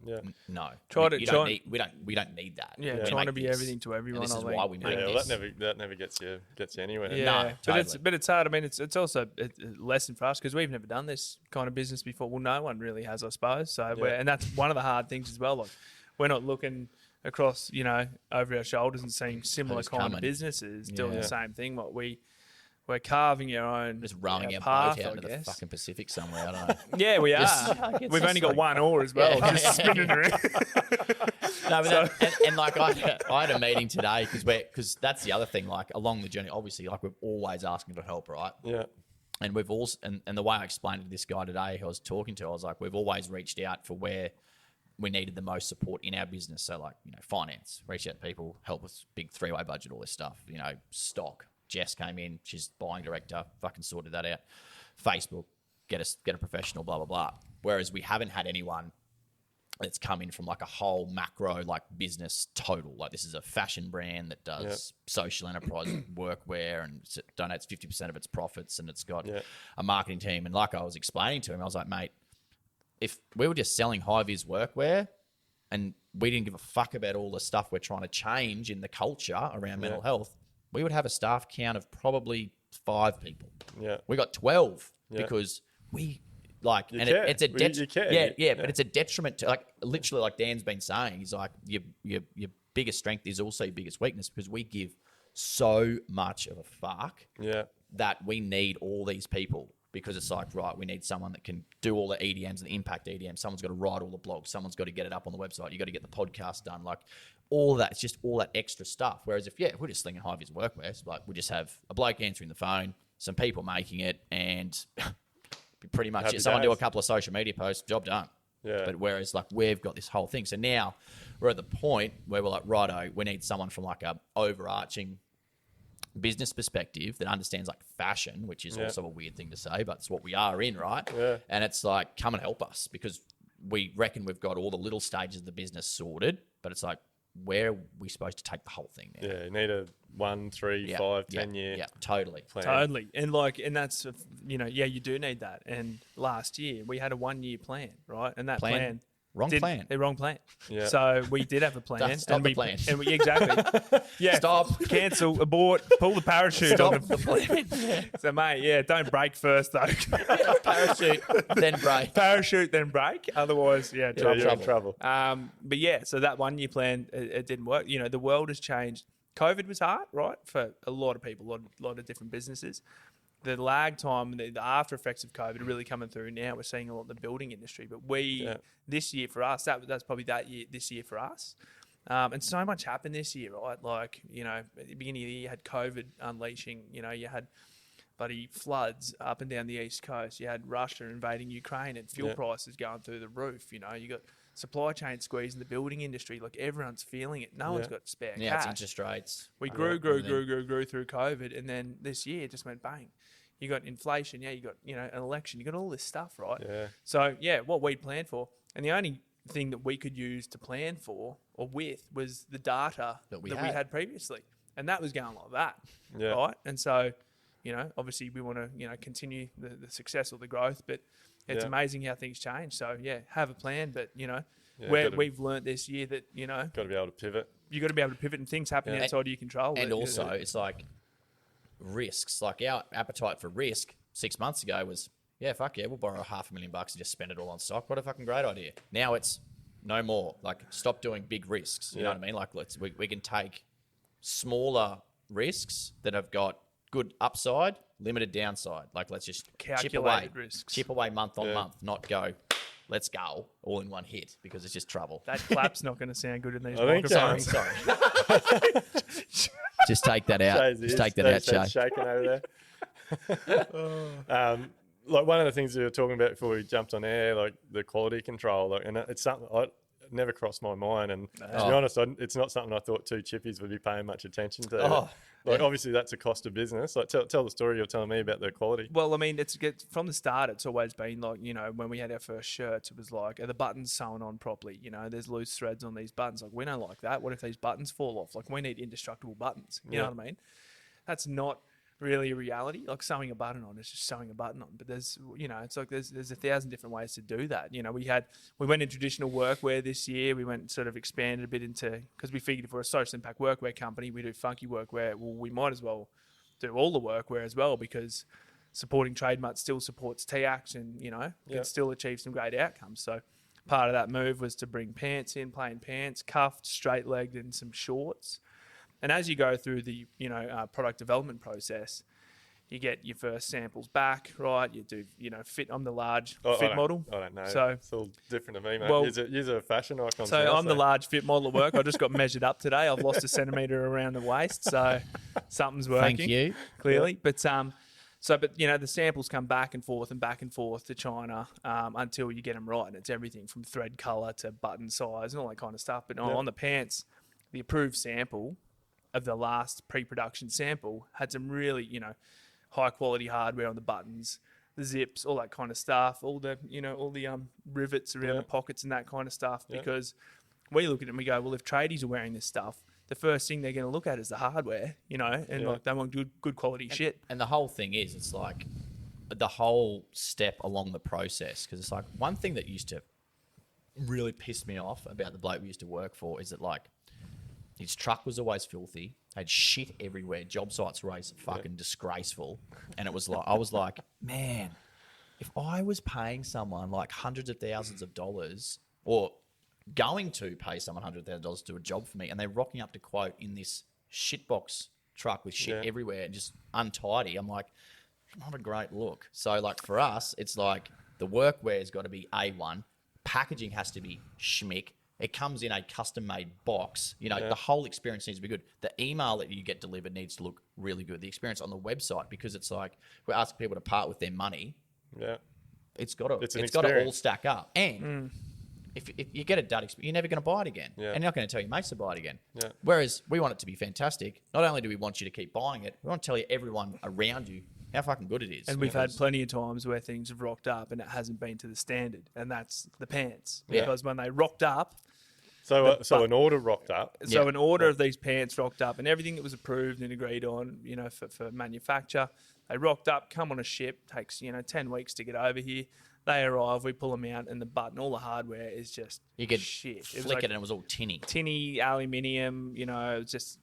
no, we don't need that. Yeah, trying to be everything to everyone. And this is why we make this. That never gets you anywhere. Yeah, no, totally. but it's hard. I mean, it's also a lesson for us, because we've never done this kind of business before. Well, no one really has, I suppose. So, and that's one of the hard things as well. Like, we're not looking across, over our shoulders and seeing similar kind of businesses doing the same thing. What we're carving our own, just rowing our path, boat out into the fucking Pacific somewhere. I don't know. Yeah, we are. We've only got one oar as well, just spinning around. No, but and like I had a meeting today because that's the other thing. Like along the journey, obviously, like we're always asking for help, right? Yeah. And we've also and the way I explained it to this guy today, who I was talking to, I was like, we've always reached out for where we needed the most support in our business. So like, finance, reach out to people, help with big 3-way budget, all this stuff, stock. Jess came in, she's buying director, fucking sorted that out. Facebook, get a professional, blah, blah, blah. Whereas we haven't had anyone It's come in from like a whole macro like business total. Like this is a fashion brand that does social enterprise workwear and donates 50% of its profits, and it's got a marketing team. And like I was explaining to him, I was like, mate, if we were just selling high-vis workwear and we didn't give a fuck about all the stuff we're trying to change in the culture around mental health, we would have a staff count of probably 5 people. Yeah. We got 12 because we like, you and care. it's a detriment. But it's a detriment to, like, literally, like Dan's been saying, he's like, your biggest strength is also your biggest weakness, because we give so much of a fuck that we need all these people. Because it's like, right, we need someone that can do all the EDMs and the impact EDMs. Someone's got to write all the blogs. Someone's got to get it up on the website. You got to get the podcast done. Like all of that, it's just all that extra stuff. Whereas if we're just slinging high-vis workwear, it's like we just have a bloke answering the phone, some people making it, and pretty much someone do a couple of social media posts, job done. Yeah. But whereas like we've got this whole thing. So now we're at the point where we're like, righto, we need someone from like a overarching business perspective that understands like fashion, which is also a weird thing to say, but it's what we are in, right? Yeah. And it's like, come and help us, because we reckon we've got all the little stages of the business sorted, but it's like, where are we supposed to take the whole thing now? Yeah, you need a 1, 3, 5, 10 year. Yeah, totally. Plan. Totally. And like, and that's, you do need that. And last year we had a 1-year plan, right? And that plan wrong plan. Yeah. So we did have a plan. Stop the plan. And we exactly. Yeah. Stop. Cancel. Abort. Pull the parachute. Stop the plan. So mate, don't break first though. Parachute, then break. Parachute, then break. Otherwise, trouble. But yeah, so that 1-year plan, it didn't work. The world has changed. COVID was hard, right, for a lot of people, a lot of different businesses. The lag time and the after effects of COVID are really coming through now. We're seeing a lot in the building industry, but this year for us, that's probably this year for us. And so much happened this year, right? Like, at the beginning of the year, you had COVID unleashing, you had bloody floods up and down the East Coast. You had Russia invading Ukraine and fuel prices going through the roof. You got supply chain squeeze in the building industry. Like, everyone's feeling it. No one's got spare cash. Yeah, it's interest rates. We grew through COVID, and then this year it just went bang. You got inflation, you got an election, you got all this stuff, right? Yeah. So what we planned for, and the only thing that we could use to plan for or with was the data that we had previously, and that was going like that, right? And so, obviously we want to continue the success or the growth, but it's amazing how things change. So have a plan, but we've learnt this year that got to be able to pivot. You got to be able to pivot, and things happen outside of your control. And also, it's like risks. Like our appetite for risk 6 months ago was, we'll borrow $500,000 and just spend it all on stock. What a fucking great idea. Now it's no more. Like, stop doing big risks. You know what I mean? Like, we can take smaller risks that have got good upside, limited downside. Like, let's just chip away month on month, not go, let's go all in one hit, because it's just trouble. That clap's not going to sound good in these microphones. Sorry. Just take that out. Just take that out, Shay. Shaking over there. Like, one of the things we were talking about before we jumped on air, like the quality control, like, and it's something I never crossed my mind. And to be honest, it's not something I thought two chippies would be paying much attention to. Obviously, that's a cost of business. Like, tell the story you're telling me about the quality. Well, I mean, it's from the start. It's always been like, when we had our first shirts, it was like, are the buttons sewn on properly? There's loose threads on these buttons. Like, we don't like that. What if these buttons fall off? Like, we need indestructible buttons. You know what I mean? That's not really a reality. Like, sewing a button on is just sewing a button on. But there's, it's like there's 1,000 different ways to do that. We went in traditional workwear this year. We went sort of expanded a bit into, because we figured if we're a social impact workwear company, we do funky workwear. Well, we might as well do all the workwear as well, because supporting Trademark still supports TAX and, can still achieve some great outcomes. So part of that move was to bring pants in, plain pants, cuffed, straight-legged, and some shorts. And as you go through the product development process, you get your first samples back, right? You do fit. I'm the large fit model. I don't know. So it's all different to me, mate. Well, you're a fashion icon. So I'm the large fit model at work. I just got measured up today. I've lost a centimetre around the waist, so something's working. Thank you. Clearly, but the samples come back and forth to China until you get them right, and it's everything from thread colour to button size and all that kind of stuff. But on the pants, the approved sample of the last pre-production sample had some really, high quality hardware on the buttons, the zips, all that kind of stuff, all the rivets around the pockets and that kind of stuff. Because we look at it and we go, well, if tradies are wearing this stuff, the first thing they're going to look at is the hardware, and like they want good quality shit. And the whole thing is, it's like the whole step along the process, because it's like one thing that used to really piss me off about the bloke we used to work for is that like his truck was always filthy, had shit everywhere, job sites were always fucking disgraceful, and it was like I was like, man, if I was paying someone like hundreds of thousands of dollars, or going to pay someone $100,000 to do a job for me, and they're rocking up to quote in this shitbox truck with shit everywhere and just untidy, I'm like, not a great look. So like for us, it's like the workwear's got to be A1, packaging has to be schmick. It comes in a custom-made box. The whole experience needs to be good. The email that you get delivered needs to look really good. The experience on the website, because it's like we're asking people to part with their money. Yeah, it's got to all stack up. And if you get a dud experience, you're never going to buy it again. And you're not going to tell your mates to buy it again. Whereas we want it to be fantastic. Not only do we want you to keep buying it, we want to tell you everyone around you how fucking good it is. And we've had plenty of times where things have rocked up and it hasn't been to the standard, and that's the pants. Because when they rocked up... So an order rocked up. So an order of these pants rocked up, and everything that was approved and agreed on, for manufacture, they rocked up, come on a ship, takes, 10 weeks to get over here. They arrive, we pull them out, and the button, all the hardware is just you could shit. Flick it and it was all tinny aluminium. It just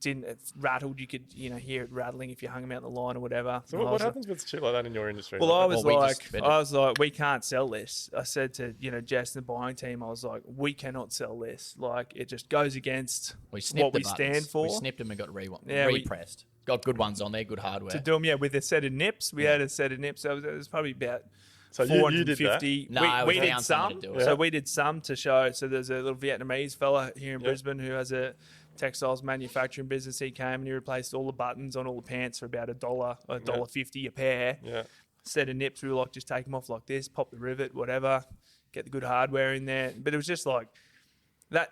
didn't. It rattled. You could hear it rattling if you hung them out the line or whatever. So what happens with shit like that in your industry? Well, I was like, we can't sell this. I said to Jess and the buying team, I was like, we cannot sell this. Like it just goes against what we stand for. We snipped them and got repressed. Got good ones on there, good hardware. To do them, with a set of nips. We had a set of nips. So it was probably about So 450. You did that? No, we did some. So we did some to show. So there's a little Vietnamese fella here in Brisbane who has a textiles manufacturing business. He came and he replaced all the buttons on all the pants for about $1.50 a pair. Yeah. Set of nips, we were like, just take them off like this, pop the rivet, whatever, get the good hardware in there. But it was just like that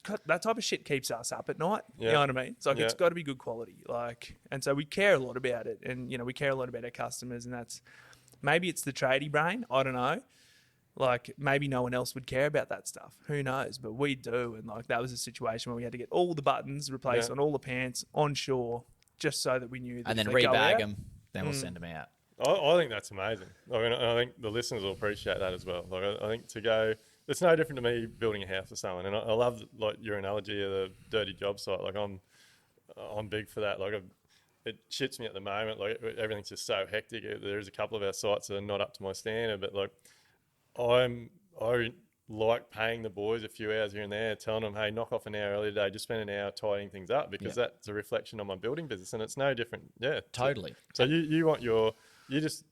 type of shit keeps us up at night. You know what I mean? It's like it's got to be good quality. Like, and so we care a lot about it, and we care a lot about our customers, and that's maybe it's the tradie brain. I don't know. Like maybe no one else would care about that stuff. Who knows? But we do, and like that was a situation where we had to get all the buttons replaced on all the pants on shore, just so that we knew. That and then rebag them. Then we'll send them out. I think that's amazing. I mean, I think the listeners will appreciate that as well. Like, I think to go, it's no different to me building a house for someone. And I love like your analogy of the dirty job site. Like I'm big for that. Like it shits me at the moment. Like everything's just so hectic. There's a couple of our sites that are not up to my standard, but like I like paying the boys a few hours here and there, telling them, hey, knock off an hour early today, just spend an hour tidying things up, because that's a reflection on my building business, and it's no different. Yeah, totally. So you want you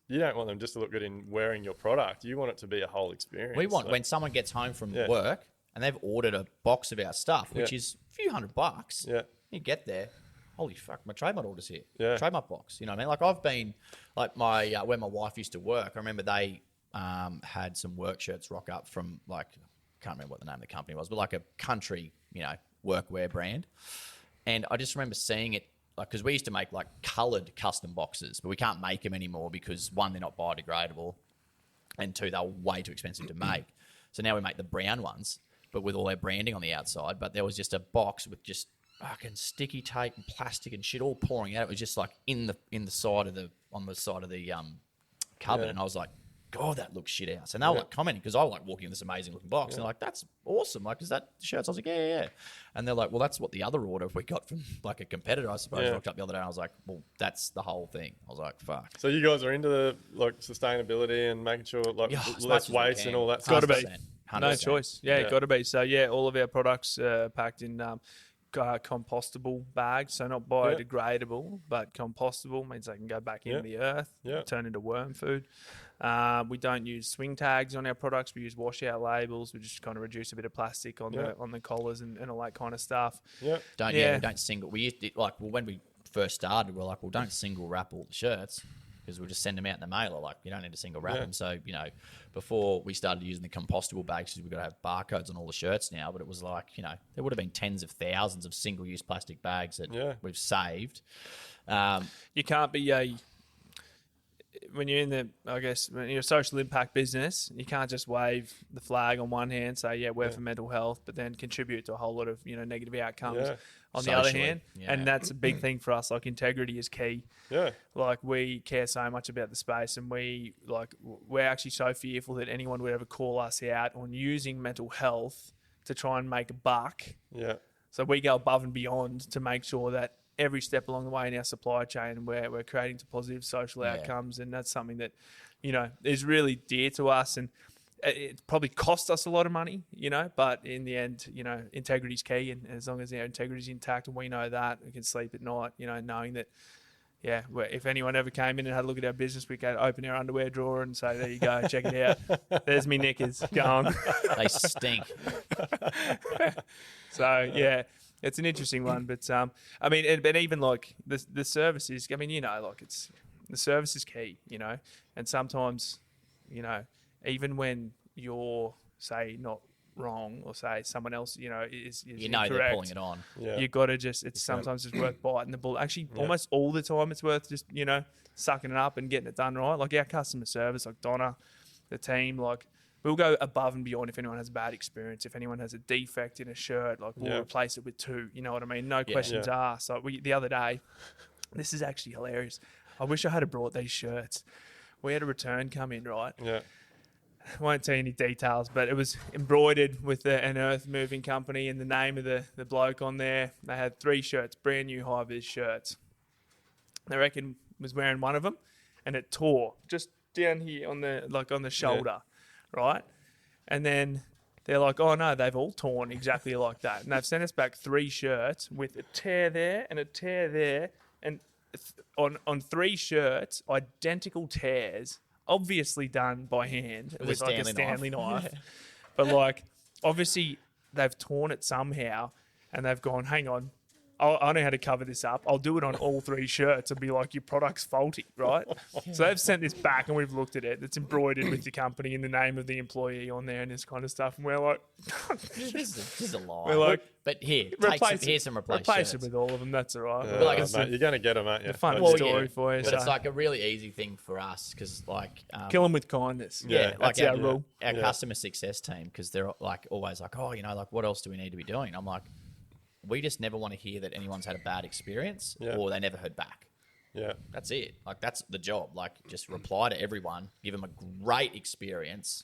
don't want them just to look good in wearing your product. You want it to be a whole experience. We want when someone gets home from work and they've ordered a box of our stuff, which is a few $100. Yeah, you get there. Holy fuck, my trademark order's here. Yeah. Trademark box. You know what I mean? Like I've been, like my where my wife used to work, I remember they had some work shirts rock up from like, I can't remember what the name of the company was, but like a country, workwear brand. And I just remember seeing it, like, because we used to make like coloured custom boxes, but we can't make them anymore because one, they're not biodegradable, and two, they're way too expensive to make. So now we make the brown ones, but with all their branding on the outside. But there was just a box with just fucking sticky tape and plastic and shit all pouring out. It was just like on the side of the cupboard, and I was like, God, that looks shit house. And they were like commenting, because I was like walking in this amazing looking box. And they're like, that's awesome. Like, is that shirts? I was like, yeah. And they're like, well, that's what the other order we got from like a competitor, I suppose, rocked up the other day. And I was like, well, that's the whole thing. I was like, fuck. So you guys are into the like sustainability and making sure like less waste and all that stuff? Got to be. 100%. No choice. Yeah, got to be. So all of our products are packed in compostable bags, so not biodegradable, but compostable means they can go back in the earth, turn into worm food. We don't use swing tags on our products. We use washout labels. We just kind of reduce a bit of plastic on the collars and all that kind of stuff. We don't single. We used to, when we first started, we're like, well, don't single wrap all the shirts, because we'll just send them out in the mailer. Like, you don't need to single wrap them. So, before we started using the compostable bags, because we've got to have barcodes on all the shirts now, but it was like, there would have been tens of thousands of single-use plastic bags that we've saved. You can't be when you're in the, I guess, when you're a social impact business, you can't just wave the flag on one hand, say, yeah, we're for mental health, but then contribute to a whole lot of, negative outcomes on the other hand. Yeah. And that's a big thing for us. Like, integrity is key. Yeah. Like, we care so much about the space, and we're actually so fearful that anyone would ever call us out on using mental health to try and make a buck. Yeah. So we go above and beyond to make sure that every step along the way in our supply chain, we're creating to positive social outcomes, and that's something that, is really dear to us, and it probably costs us a lot of money, but in the end, integrity is key, and as long as our integrity is intact and we know that, we can sleep at night, knowing that, if anyone ever came in and had a look at our business, we could open our underwear drawer and say, there you go, check it out. There's me knickers, go on. They stink. So, yeah. It's an interesting one, but but even like the services, it's the service is key, and sometimes, even when you're, say, not wrong, or say someone else, is incorrect, they're pulling it on. Yeah. You got to sometimes it's worth biting the bullet. Actually, almost all the time, it's worth just sucking it up and getting it done right. Like our customer service, like Donna, the team, like. We'll go above and beyond if anyone has a bad experience. If anyone has a defect in a shirt, like we'll replace it with 2. You know what I mean? No questions asked. Like the other day, this is actually hilarious. I wish I had brought these shirts. We had a return come in, right? Yeah. I won't tell you any details, but it was embroidered with an earth moving company and the name of the bloke on there. They had 3 shirts, brand new high-vis shirts. They reckon was wearing one of them, and it tore just down here on the shoulder. Yeah. Right? And then they're like, oh, no, they've all torn exactly like that. And they've sent us back 3 shirts with a tear there and a tear there. And on 3 shirts, identical tears, obviously done by hand with like a Stanley knife. But, like, obviously they've torn it somehow, and they've gone, hang on, I know how to cover this up. I'll do it on all 3 shirts and be like, your product's faulty, right? So they've sent this back, and we've looked at it. It's embroidered with the company and the name of the employee on there and this kind of stuff. And we're like, this is a lie. We're like, but here's some replaced replace shirts. it with all of them. That's all right. Mate, you're going to get them, aren't you? A fun story for you. But it's like a really easy thing for us because, like, kill them with kindness. Yeah, that's like our rule. Our customer success team, because they're like always like, oh, like what else do we need to be doing? I'm like, we just never want to hear that anyone's had a bad experience or they never heard back. Yeah. That's it. Like, that's the job. Like, just reply to everyone, give them a great experience.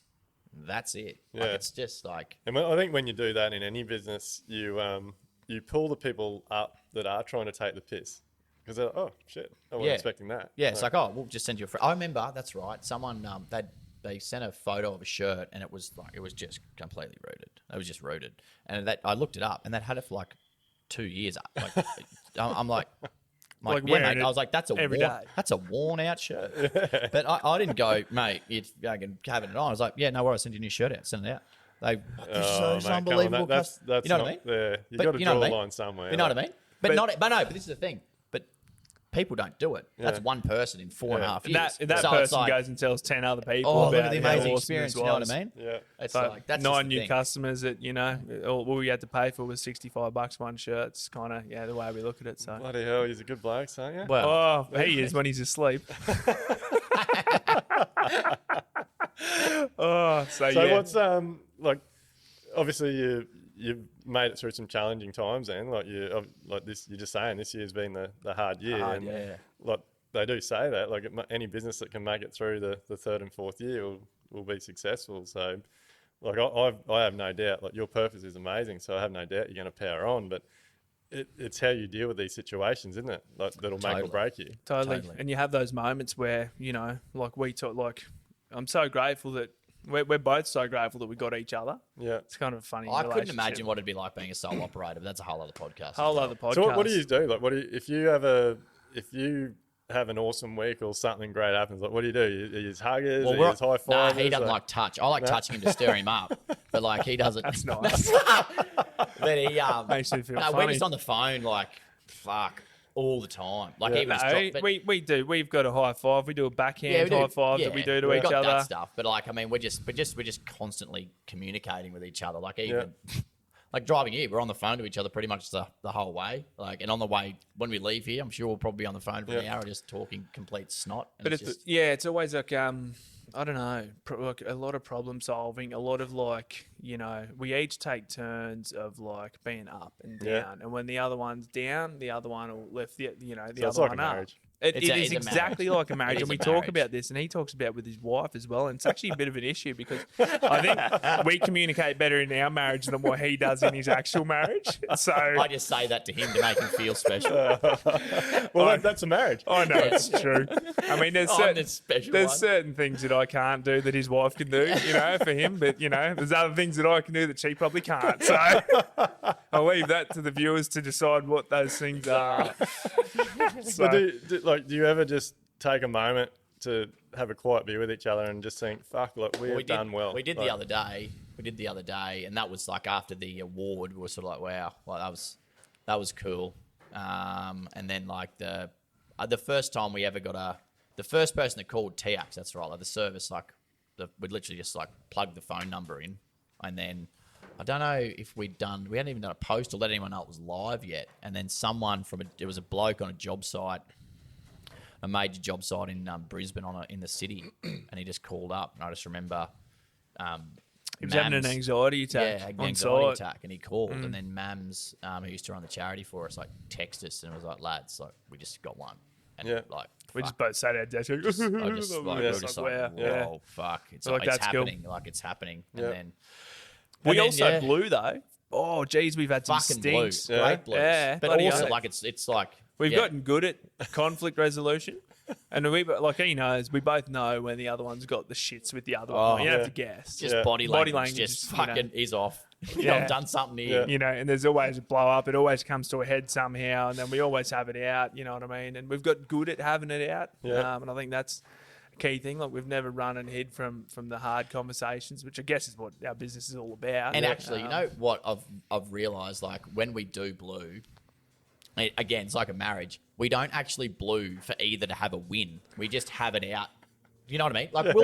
That's it. Yeah. Like, it's just like... And I think when you do that in any business, you pull the people up that are trying to take the piss. Because they're like, oh, shit, I wasn't expecting that. Yeah, it's like, oh, we'll just send you a friend. I remember, that's right, someone, they sent a photo of a shirt, and it was just completely rooted. It was just rooted. And I looked it up, and that had it for like 2 years. Like, I'm like yeah, mate. I was like, that's a worn out shirt. But I didn't go, mate, it's fucking having it on. I was like, yeah, no worries, send you a new shirt out, send it out. It's unbelievable. That's you know what I mean? Yeah, you got to draw a line somewhere. You know what I mean? But this is the thing. People don't do it. That's one person in 4.5 years. That person goes and tells 10 other people about look at the amazing experience. You know what I mean? Yeah. It's so like that's 9 new customers that all we had to pay for was $65 one shirt. It's kind of the way we look at it. So bloody hell, he's a good bloke, aren't you? Well, he is when he's asleep. So what's like? Obviously, you've made it through some challenging times, and you're just saying this year's been the hard year, like they do say that like any business that can make it through the 3rd and 4th year will be successful. So, like I have no doubt, like your purpose is amazing, so I have no doubt you're going to power on. But it's how you deal with these situations, isn't it? Like that'll make or break you. Totally. And you have those moments where like we talk. Like I'm so grateful that. We're both so grateful that we got each other. Yeah. It's kind of a funny I couldn't imagine what it'd be like being a sole operator, but that's a whole other podcast. So what do you do? Like, if you have an awesome week or something great happens, like what do? You use huggers, you use high fives? Nah, he doesn't like touch. I like touching him to stir him up, but like he doesn't. That's nice. But he makes me feel funny. We're just on the phone like, fuck. All the time, like we do. We've got a high five. We do a backhand high five that we do to each other. That stuff, but like I mean, we're just constantly communicating with each other. Like even like driving here, we're on the phone to each other pretty much the whole way. Like, and on the way when we leave here, I'm sure we'll probably be on the phone for an hour just talking complete snot. And But it's always like I don't know, like a lot of problem solving, a lot of like, you know, we each take turns of like being up and down, and when the other one's down, the other one will lift the other like one a up. marriage. It is exactly like a marriage, and we talk marriage. about this, and he talks about with his wife as well. And it's actually a bit of an issue because I think we communicate better in our marriage than what he does in his actual marriage. So I just say that to him to make him feel special. Well, that's a marriage. I know it's true. I mean, there's certain things that I can't do that his wife can do, you know, for him. But you know, there's other things that I can do that she probably can't. So I'll leave that to the viewers to decide what those things are. So, do you ever just take a moment to have a quiet beer with each other and just think, fuck, look, we have done well? We did the other day. And that was like after the award, we were sort of like, wow, like that was cool. And then like the first time we ever got the first person that called TX, that's right, like the service, like we'd literally just like plug the phone number in, and then I don't know if we hadn't even done a post or let anyone know it was live yet. And then someone it was a bloke on a job site, a major job site in Brisbane in the city, and he just called up, and I just remember he was having an anxiety attack. Yeah, an anxiety attack, and he called, and then Mams, who used to run the charity for us, like texted us and was like, "Lads, like we just got one," and like we just both sat at our desk. We were just like, whoa, fuck, it's happening, cool. like it's happening, Yeah. and then we also blew though. Oh, geez, we've had some fucking stinks. blue, great blues, but bloody also oath. like it's like We've gotten good at conflict resolution. And like he knows, we both know when the other one's got the shits with the other one. You don't have to guess. Just body language just fucking is off. I've done something here. You know, and there's always a blow up. It always comes to a head somehow, and then we always have it out. You know what I mean? And we've got good at having it out. And I think that's a key thing. Like we've never run and hid from the hard conversations, which I guess is what our business is all about. And actually, you know what I've realised, like when we do blue, again, it's like a marriage. We don't actually blue for either to have a win. We just have it out. You know what I mean? Like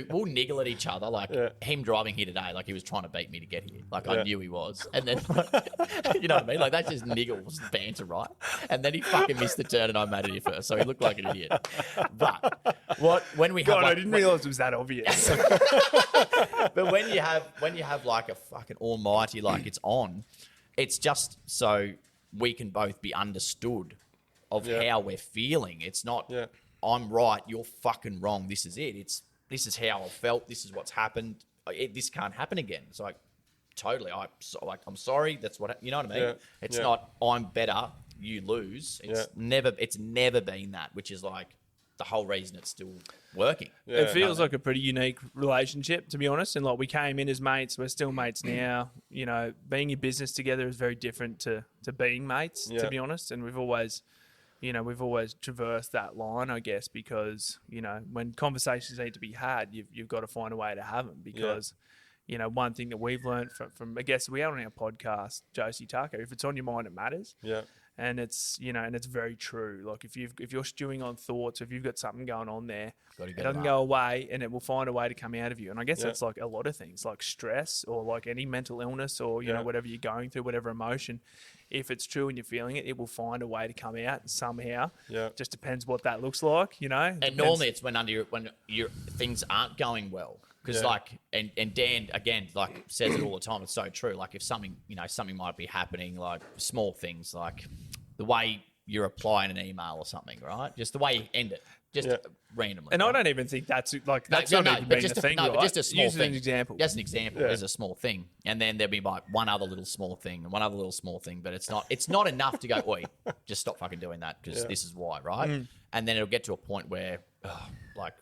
we'll niggle at each other. Like him driving here today, like he was trying to beat me to get here. Like I knew he was. And then, you know what I mean? Like that's just niggles, banter, right? And then he fucking missed the turn and I made it here first. So he looked like an idiot. But when we have God, I didn't realise it was that obvious. But when you have like a fucking almighty, like it's on, it's just so we can both be understood of how we're feeling. It's not I'm right, you're fucking wrong. This is it. This is how I felt. This is what's happened. This can't happen again. It's like totally. I'm sorry. That's what you know what I mean. It's not I'm better. You lose. It's never been that. Which is like the whole reason it's still working. It feels like a pretty unique relationship, to be honest. And like we came in as mates, we're still mates now. You know, being in business together is very different to being mates, to be honest. And we've always traversed that line, I guess, because, you know, when conversations need to be had, you've got to find a way to have them because, you know, one thing that we've learned from I guess we are on our podcast, Josie Tucker, if it's on your mind, it matters. Yeah. And it's, you know, and it's very true. Like if you're stewing on thoughts, if you've got something going on there, it doesn't go away and it will find a way to come out of you. And I guess that's like a lot of things, like stress or like any mental illness or, you know, whatever you're going through, whatever emotion. If it's true and you're feeling it, it will find a way to come out somehow. Yeah. Just depends what that looks like, you know. And normally it's when your things aren't going well. Because like, and Dan again like says it all the time. It's so true. Like if something might be happening, like small things, like the way you're applying an email or something, right? Just the way you end it, just randomly. And I don't even think that's not even being a thing. No, right? but just a small Use thing. As an example. Just an example. There's a small thing, and then there'll be like one other little small thing, and one other little small thing. But it's not enough to go, oi, just stop fucking doing that because this is why, right? And then it'll get to a point where, like,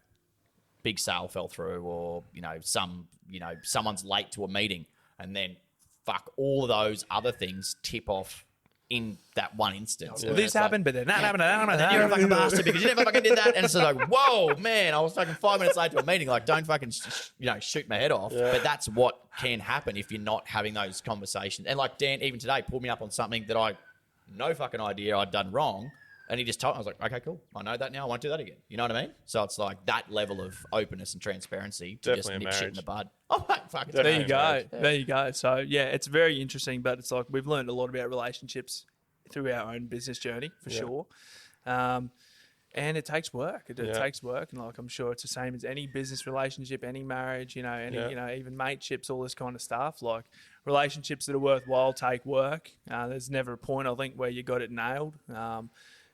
big sale fell through, or someone's late to a meeting, and then fuck all of those other things tip off in that one instance. Well, this happened, but then that happened. And then you're a fucking bastard because you never fucking did that. And it's like, whoa, man, I was fucking 5 minutes late to a meeting. Like, don't fucking shoot my head off. But that's what can happen if you're not having those conversations. And like Dan, even today, pulled me up on something that I no fucking idea I'd done wrong. And he just told me, I was like, okay, cool. I know that now. I won't do that again. You know what I mean? So it's like that level of openness and transparency to Definitely just nip shit in the bud. Oh, fuck it. There you go. Marriage. There you go. So yeah, it's very interesting, but it's like we've learned a lot about relationships through our own business journey for sure. And it takes work. It takes work, and like I'm sure it's the same as any business relationship, any marriage, you know, even mateships, all this kind of stuff. Like relationships that are worthwhile take work. There's never a point I think where you got it nailed.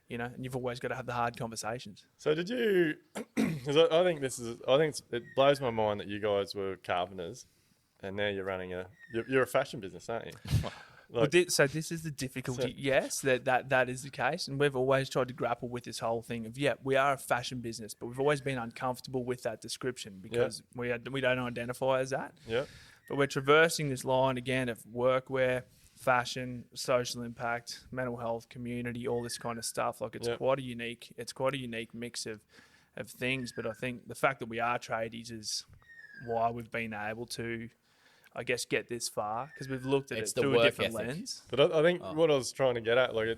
You know, and you've always got to have the hard conversations. So did you? Because I think it blows my mind that you guys were carpenters, and now you're running you're a fashion business, aren't you? So this is the difficulty. Yes, that is the case, and we've always tried to grapple with this whole thing of we are a fashion business, but we've always been uncomfortable with that description because we don't identify as that. Yeah. But we're traversing this line again of workwear, fashion, social impact, mental health, community, all this kind of stuff. Like it's quite a unique mix of things. But I think the fact that we are tradies is why we've been able to, I guess, get this far, because we've looked at it through a different lens. But I think what I was trying to get at, like,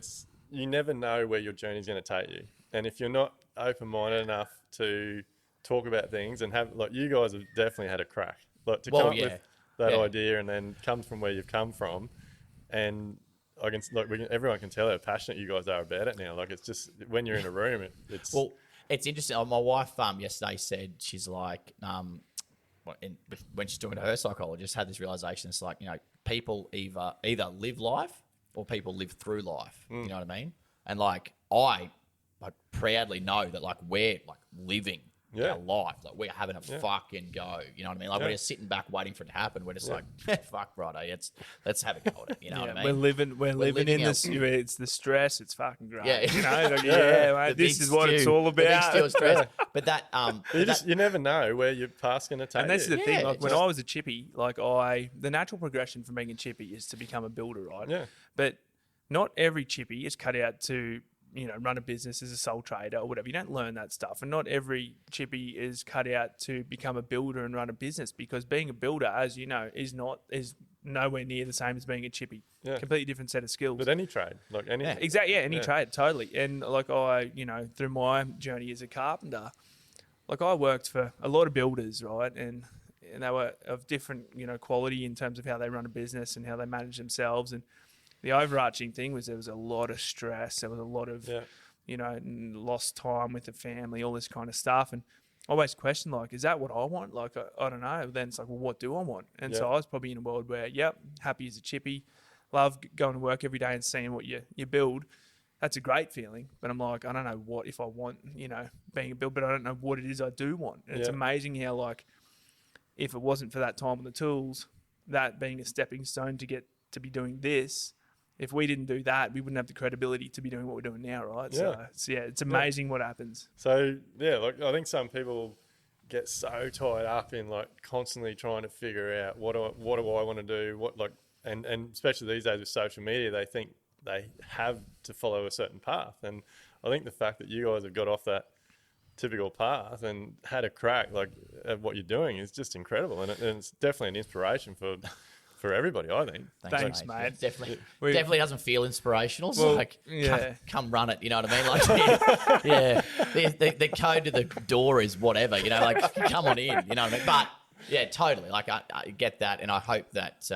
you never know where your journey's going to take you, and if you're not open-minded enough to talk about things and have, like, you guys have definitely had a crack, like to come up with that idea and then come from where you've come from, and everyone can tell how passionate you guys are about it now. Like it's just when you're in a room, it's well, it's interesting. My wife yesterday said she's like. When she's talking to her psychologist, had this realization. It's like, you know, people either live life or people live through life. You know what I mean? And like I proudly know that like we're like living our life, like we're having a fucking go. You know what I mean? Like we're just sitting back waiting for it to happen. We're just like, fuck, righto, let's have a go at it. You know what I mean? We're living in this. It's the stress. It's fucking great. Yeah, you know, like, mate, this is what it's all about. The big stress. But that you never know where your path's going to take. And that's the thing. Like when I was a chippy, like the natural progression from being a chippy is to become a builder, right? Yeah. But not every chippy is cut out to, you know, run a business as a sole trader or whatever. You don't learn that stuff. And not every chippy is cut out to become a builder and run a business, because being a builder, as you know, is nowhere near the same as being a chippy. Yeah. Completely different set of skills. But any trade, like any. Yeah, exactly. Yeah, any trade, totally. And like you know, through my journey as a carpenter, like I worked for a lot of builders, right? And they were of different, you know, quality in terms of how they run a business and how they manage themselves. And the overarching thing was there was a lot of stress. There was a lot of, you know, lost time with the family, all this kind of stuff. And I always question, like, is that what I want? Like, I don't know. Then it's like, well, what do I want? And so I was probably in a world where, happy as a chippy, love going to work every day and seeing what you build. That's a great feeling. But I'm like, I don't know what if I want, you know, being a builder, but I don't know what it is I do want. And it's amazing how, like, if it wasn't for that time on the tools, that being a stepping stone to get to be doing this, if we didn't do that, we wouldn't have the credibility to be doing what we're doing now, right? Yeah. So it's amazing what happens. So, like I think some people get so tied up in like constantly trying to figure out what do I want to do, and especially these days with social media, they think they have to follow a certain path. And I think the fact that you guys have got off that typical path and had a crack like at what you're doing is just incredible, and it's definitely an inspiration for everybody, I think. Thanks, mate. Definitely doesn't feel inspirational. So like, come run it. You know what I mean? Like, the code to the door is whatever. You know, like come on in. You know what I mean? But yeah, totally. Like I get that, and I hope that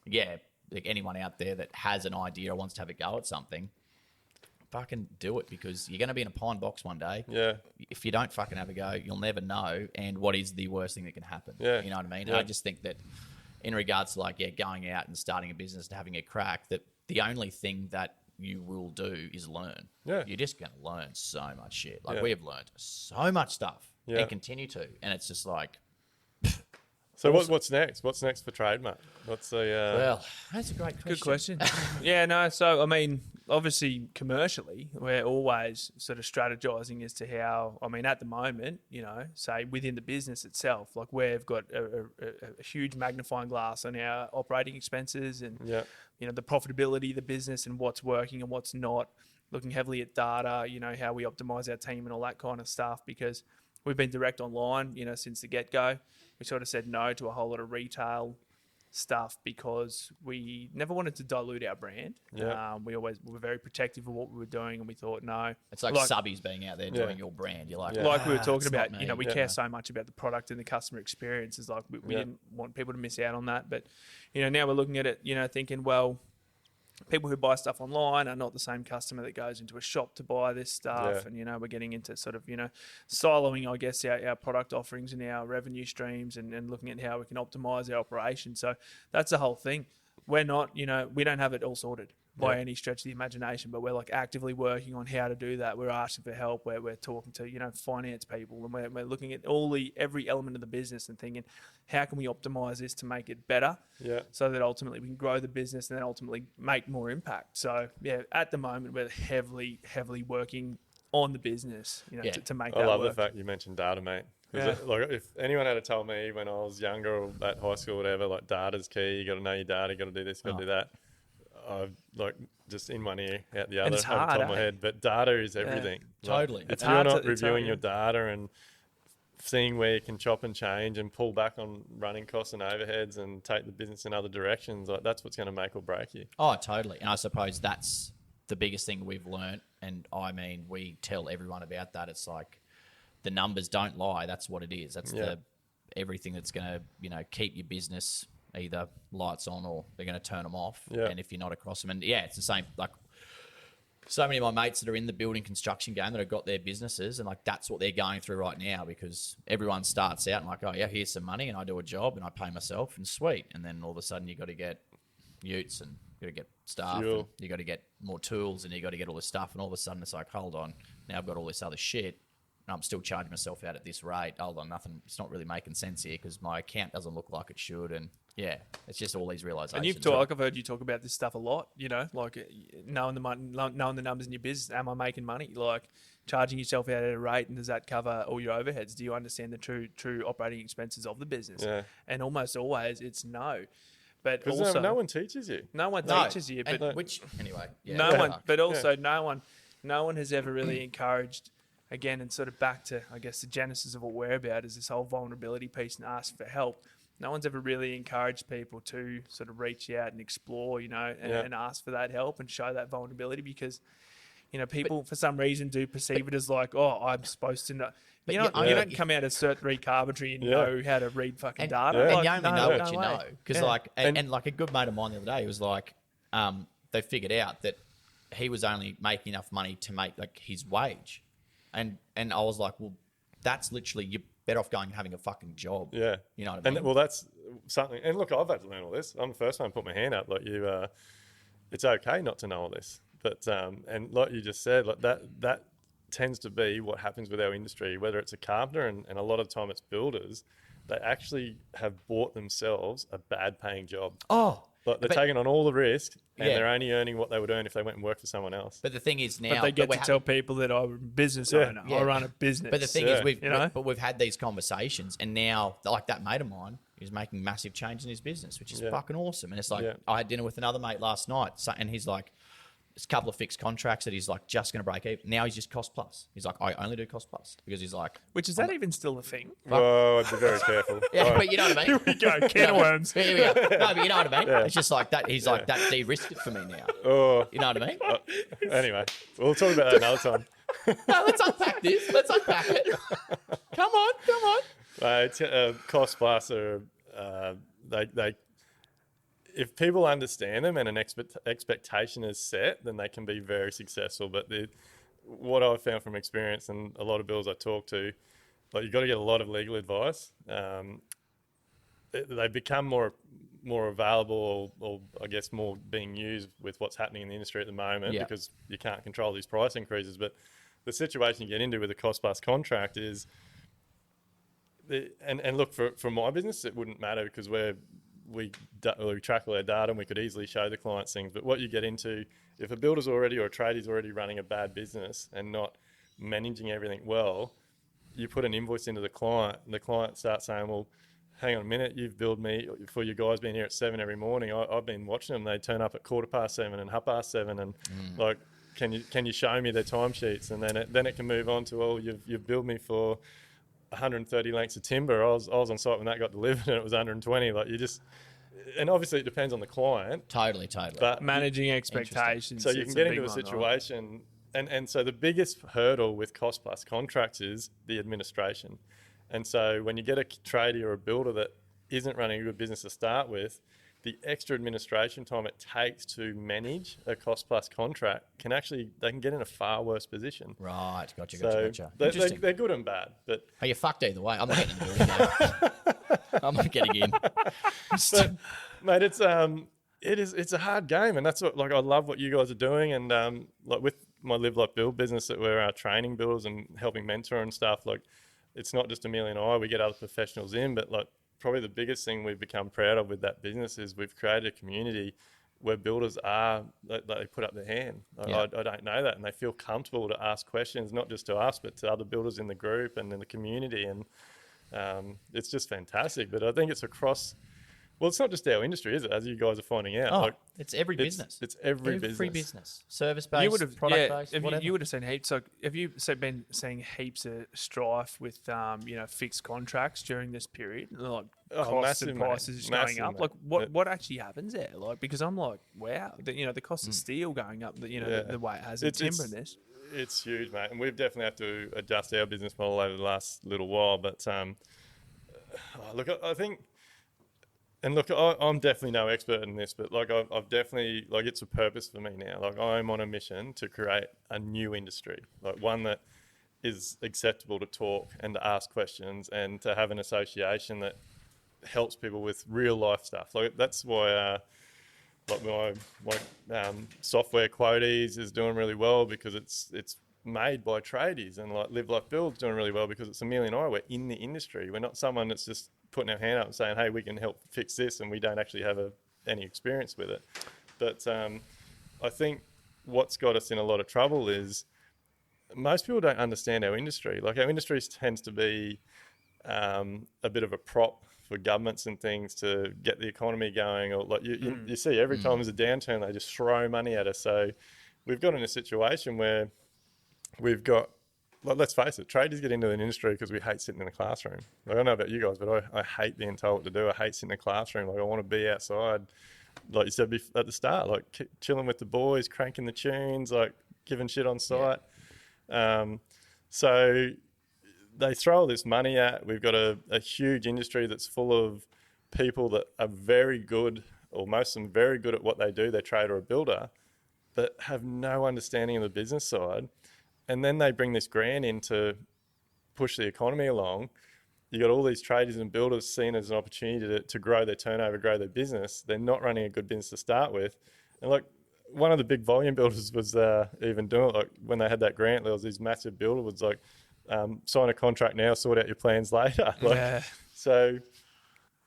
like anyone out there that has an idea or wants to have a go at something, fucking do it, because you're going to be in a pine box one day. Yeah. If you don't fucking have a go, you'll never know. And what is the worst thing that can happen? Yeah. You know what I mean? Yeah. I just think that in regards to like, going out and starting a business and having a crack, that the only thing that you will do is learn. Yeah. You're just going to learn so much shit. Like we have learned so much stuff and continue to. And it's just like... So what's next? What's next for Trademark? What's the... Well, that's a great question. Good question. So, I mean, obviously, commercially, we're always sort of strategizing as to how, I mean, at the moment, you know, say within the business itself, like we've got a huge magnifying glass on our operating expenses and, you know, the profitability of the business and what's working and what's not, looking heavily at data, you know, how we optimize our team and all that kind of stuff, because we've been direct online, you know, since the get-go. We sort of said no to a whole lot of retail stuff because we never wanted to dilute our brand. Yeah. We were very protective of what we were doing, and we thought, no. It's like subbies being out there doing your brand. You're like, Like we were talking it's not about, me." you know, we care so much about the product and the customer experience. It's like we didn't want people to miss out on that. But, you know, now we're looking at it, you know, thinking, well, people who buy stuff online are not the same customer that goes into a shop to buy this stuff. Yeah. And, you know, we're getting into sort of, you know, siloing, I guess, our product offerings and our revenue streams and looking at how we can optimize our operation. So that's the whole thing. We're not, you know, we don't have it all sorted by any stretch of the imagination, but we're like actively working on how to do that. We're asking for help. We're talking to, you know, finance people, and we're looking at every element of the business and thinking, how can we optimize this to make it better? Yeah. So that ultimately we can grow the business and then ultimately make more impact. So yeah, at the moment we're heavily working on the business, you know, to make that work. I love the fact you mentioned data, mate. Like, if anyone had told me when I was younger or at high school, whatever, like data's key, you got to know your data, you got to do this, you got to do that. Like just in one ear, out the other, it's on hard, top of my head. But data is everything. Totally. If It's you're hard not to- it's reviewing hard, your data and seeing where you can chop and change and pull back on running costs and overheads and take the business in other directions, like that's what's going to make or break you. Oh, totally. And I suppose that's the biggest thing we've learnt. And I mean, we tell everyone about that. It's like the numbers don't lie. That's what it is. That's everything that's going to, you know, keep your business either lights on or they're going to turn them off. Yeah. And if you're not across them, and it's the same. Like so many of my mates that are in the building construction game that have got their businesses, and like that's what they're going through right now, because everyone starts out and like, oh yeah, here's some money and I do a job and I pay myself and sweet, and then all of a sudden you got to get utes and you got to get staff, and you got to get more tools, and you got to get all this stuff, and all of a sudden it's like, hold on, now I've got all this other shit. And I'm still charging myself out at this rate. Hold on, it's not really making sense here because my account doesn't look like it should. And yeah, it's just all these realizations. And you've talked, like I've heard you talk about this stuff a lot, you know, like knowing the numbers in your business. Am I making money? Like charging yourself out at a rate, and does that cover all your overheads? Do you understand the true operating expenses of the business? Yeah. And almost always it's no. But Because also no one teaches you. no one teaches you. But no one has ever really encouraged. Again, and sort of back to, I guess, the genesis of what we're about is this whole vulnerability piece and ask for help. No one's ever really encouraged people to sort of reach out and explore, you know, and ask for that help and show that vulnerability, because, you know, people for some reason do perceive it as like, oh, I'm supposed to know. You don't come out of Cert 3 carpentry and know how to read fucking data. And Like, you only know what you way. know. Because like, and like a good mate of mine the other day was like, they figured out that he was only making enough money to make like his wage. And I was like, well, that's literally, you're better off going and having a fucking job. Yeah. You know what I mean? And well, that's something. And look, I've had to learn all this. I'm the first one to put my hand up. Like it's okay not to know all this. But and like you just said, like that tends to be what happens with our industry, whether it's a carpenter and a lot of the time it's builders. They actually have bought themselves a bad paying job. Oh. Like they're taking on all the risk, and they're only earning what they would earn if they went and worked for someone else. But the thing is now, But they get to tell people that I'm a business owner. I run a business. But the thing is, we've had these conversations, and now, like that mate of mine is making massive change in his business, which is fucking awesome. And it's like, I had dinner with another mate last night, and he's like, it's a couple of fixed contracts that he's like just going to break even. Now he's just cost plus. He's like, I only do cost plus, because he's like, Which is that even still a thing? Oh, I'd be very careful. but you know what I mean? Here we go, can of worms. Here we go. No, but you know what I mean? It's just like that. He's like, that de-risked it for me now. Oh, You know what I mean? anyway, we'll talk about that another time. No, let's unpack this. Let's unpack it. Come on. Cost plus are they. If people understand them and an expectation is set, then they can be very successful. But what I've found from experience and a lot of builders I talk to, like you've got to get a lot of legal advice. They become more available, or I guess more being used with what's happening in the industry at the moment, because you can't control these price increases. But the situation you get into with a cost plus contract is, and look, for my business, it wouldn't matter because we track all our data and we could easily show the clients things. But what you get into, if a builder's already or a tradie's already running a bad business and not managing everything well, you put an invoice into the client and the client starts saying, well, hang on a minute, you've billed me for your guys being here at 7 every morning. I've been watching them. They turn up at 7:15 and 7:30 and like, can you show me their timesheets? And then it can move on to, well, you've billed me for 130 lengths of timber. I was on site when that got delivered and it was 120. Like and obviously it depends on the client. Totally. But Managing expectations. so you it's can get big into a one, right? situation, and so the biggest hurdle with cost plus contracts is the administration. And so when you get a tradie or a builder that isn't running a good business to start with, the extra administration time it takes to manage a cost plus contract they can get in a far worse position. Right. Gotcha. Interesting. They're good and bad, but Hey, you're fucked either way. I'm not getting in the building game. I'm not getting in. but, mate, it's a hard game, and that's what I love what you guys are doing, and like with my Live Like Build business that we're training builders and helping mentor and stuff. Like, it's not just Amelia and I; we get other professionals in, but like probably the biggest thing we've become proud of with that business is we've created a community where builders they put up their hand. I don't know that, and they feel comfortable to ask questions, not just to us, but to other builders in the group and in the community, and it's just fantastic. But I think it's across. Well, it's not just our industry, is it? As you guys are finding out, it's every business. It's every business. Service based, product based. You would have seen heaps. So have you been seeing heaps of strife with fixed contracts during this period, like costs and prices going up? Like what actually happens there? Like, because I'm like, wow, the cost of steel going up. The way it has in timber and this. It's huge, mate, and we've definitely had to adjust our business model over the last little while. But look, I think. And look, I'm definitely no expert in this, but like I've definitely, like, it's a purpose for me now. Like, I'm on a mission to create a new industry, like one that is acceptable to talk and to ask questions and to have an association that helps people with real life stuff. Like, that's why like my software Quoties is doing really well, because it's made by tradies, and like Live Like Build's doing really well because it's Amelia and I. We're in the industry. We're not someone that's just putting our hand up and saying, hey, we can help fix this, and we don't actually have any experience with it. But I think what's got us in a lot of trouble is most people don't understand our industry. Like, our industry tends to be a bit of a prop for governments and things to get the economy going, or like you see every time there's a downturn, they just throw money at us. So we've got in a situation where we've got, well, let's face it, tradies get into an industry because we hate sitting in the classroom. Like, I don't know about you guys, but I hate being told what to do. I hate sitting in the classroom. Like, I want to be outside, like you said at the start, like chilling with the boys, cranking the tunes, like giving shit on site. So they throw all this money at. We've got a huge industry that's full of people that are very good, or most of them very good at what they do, they're trader or builder, but have no understanding of the business side. And then they bring this grant in to push the economy along. You got all these traders and builders seen as an opportunity to grow their turnover, grow their business. They're not running a good business to start with. And like, one of the big volume builders was even doing it. Like, when they had that grant, there was these massive builder was like, sign a contract now, sort out your plans later. So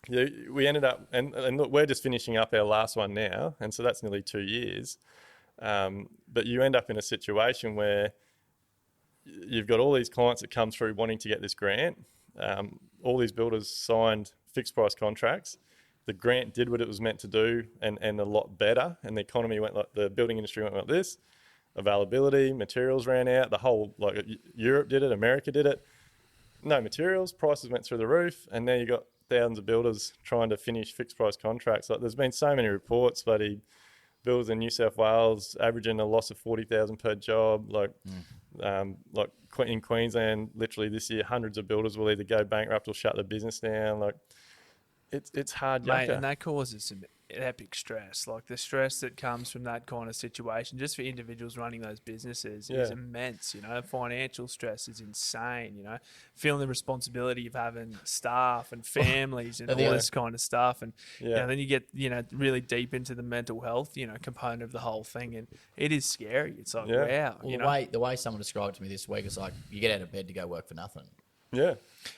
we ended up, and look, we're just finishing up our last one now. And so that's nearly 2 years. But you end up in a situation where you've got all these clients that come through wanting to get this grant. All these builders signed fixed price contracts. The grant did what it was meant to do, and a lot better. And the economy went like, the building industry went like this. Availability, materials ran out. The whole, like, Europe did it, America did it. No materials, prices went through the roof, and now you got thousands of builders trying to finish fixed price contracts. Like, there's been so many reports, bloody builders in New South Wales averaging a loss of 40,000 per job. Like in Queensland, literally this year, hundreds of builders will either go bankrupt or shut their business down. Like, it's hard, mate, and that causes some epic stress. Like, the stress that comes from that kind of situation, just for individuals running those businesses, is immense. Financial stress is insane. Feeling the responsibility of having staff and families and all this kind of stuff, and then you get really deep into the mental health component of the whole thing, and it is scary. It's like, wow. Well, the way someone described it to me this week is like, you get out of bed to go work for nothing. Yeah.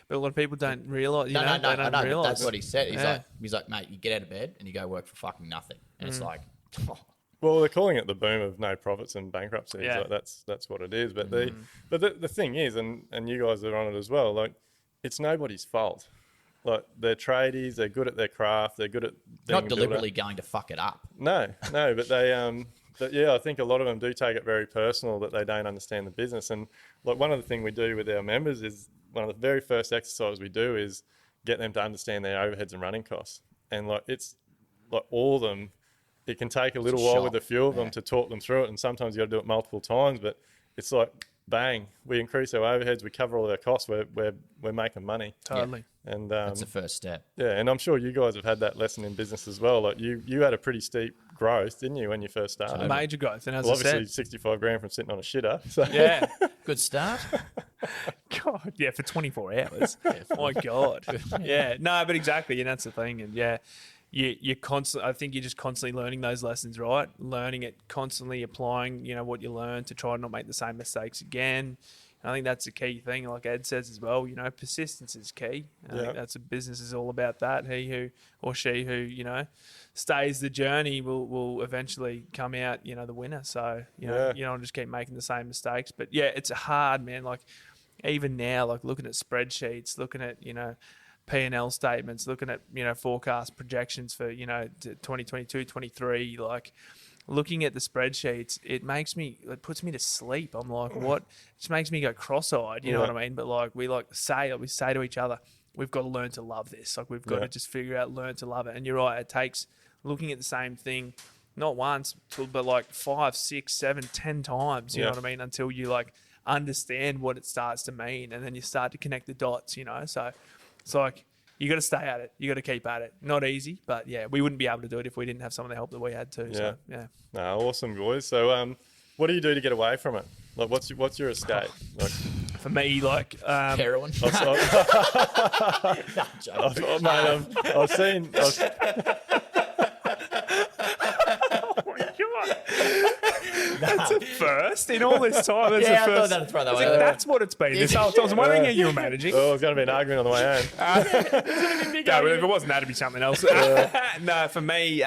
But a lot of people don't realise. No, I know. That's what he said. He's like, mate, you get out of bed and you go work for fucking nothing. And it's like, well, they're calling it the boom of no profits and bankruptcy. Yeah. Like, that's what it is. But the thing is, and you guys are on it as well, like, it's nobody's fault. Like, they're tradies, they're good at their craft, they're good at being not deliberately going to fuck it up. No, but they but yeah, I think a lot of them do take it very personal that they don't understand the business. And like, one of the things we do with our members is, one of the very first exercises we do is get them to understand their overheads and running costs. And like, it's like all of them, it can take a little while with a few of them to talk them through it. And sometimes you got to do it multiple times, but it's like, bang, we increase our overheads, we cover all of our costs, we're making money. Totally. And that's the first step. Yeah, and I'm sure you guys have had that lesson in business as well. Like you had a pretty steep growth, didn't you, when you first started? Major growth. And as obviously, I said, 65 grand from sitting on a shitter. So. yeah. Good start. God, yeah, for 24 hours. My God. Yeah, no, but exactly, and that's the thing. And yeah, you're constantly. I think you're just constantly learning those lessons, right? Learning it, constantly applying, what you learn to try and not make the same mistakes again. And I think that's a key thing, like Ed says as well. Persistence is key. I think that's what business is all about. That he who or she who stays the journey will eventually come out the winner. So you don't just keep making the same mistakes. But yeah, it's hard, man. Like even now, like looking at spreadsheets, looking at P&L statements, looking at forecast projections for 2022, 23, like. Looking at the spreadsheets, it puts me to sleep. I'm like, what? It just makes me go cross-eyed, you know what I mean? But like we say to each other, we've got to learn to love this. Like we've got to just learn to love it. And you're right, it takes looking at the same thing, not once, but like 5, 6, 7, 10 times, you know what I mean? Until you like understand what it starts to mean, and then you start to connect the dots, So it's like, you got to stay at it. You got to keep at it. Not easy, but yeah, we wouldn't be able to do it if we didn't have some of the help that we had too. Yeah. So yeah. No, awesome, boys. So, what do you do to get away from it? Like, what's your escape? Like, for me, like heroin. I've seen. That's a first in all this time. That's Yeah, a I thought first. that'd throw that It's way. like, that's what it's been this whole time. I was wondering how you were managing. Oh, it's going to be an argument on the way home. No, if it wasn't, that'd be something else. No, for me,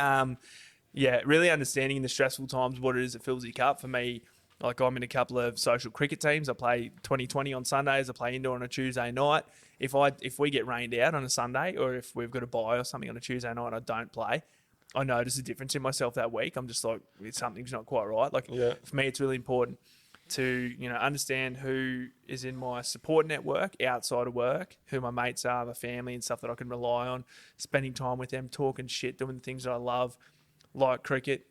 really understanding in the stressful times what it is that fills your cup. For me, like I'm in a couple of social cricket teams. I play 2020 on Sundays. I play indoor on a Tuesday night. If we get rained out on a Sunday, or if we've got a bye or something on a Tuesday night and I don't play, I notice a difference in myself that week. I'm just like, something's not quite right. Like for me, it's really important to, understand who is in my support network outside of work, who my mates are, my family and stuff that I can rely on, spending time with them, talking shit, doing the things that I love, like cricket,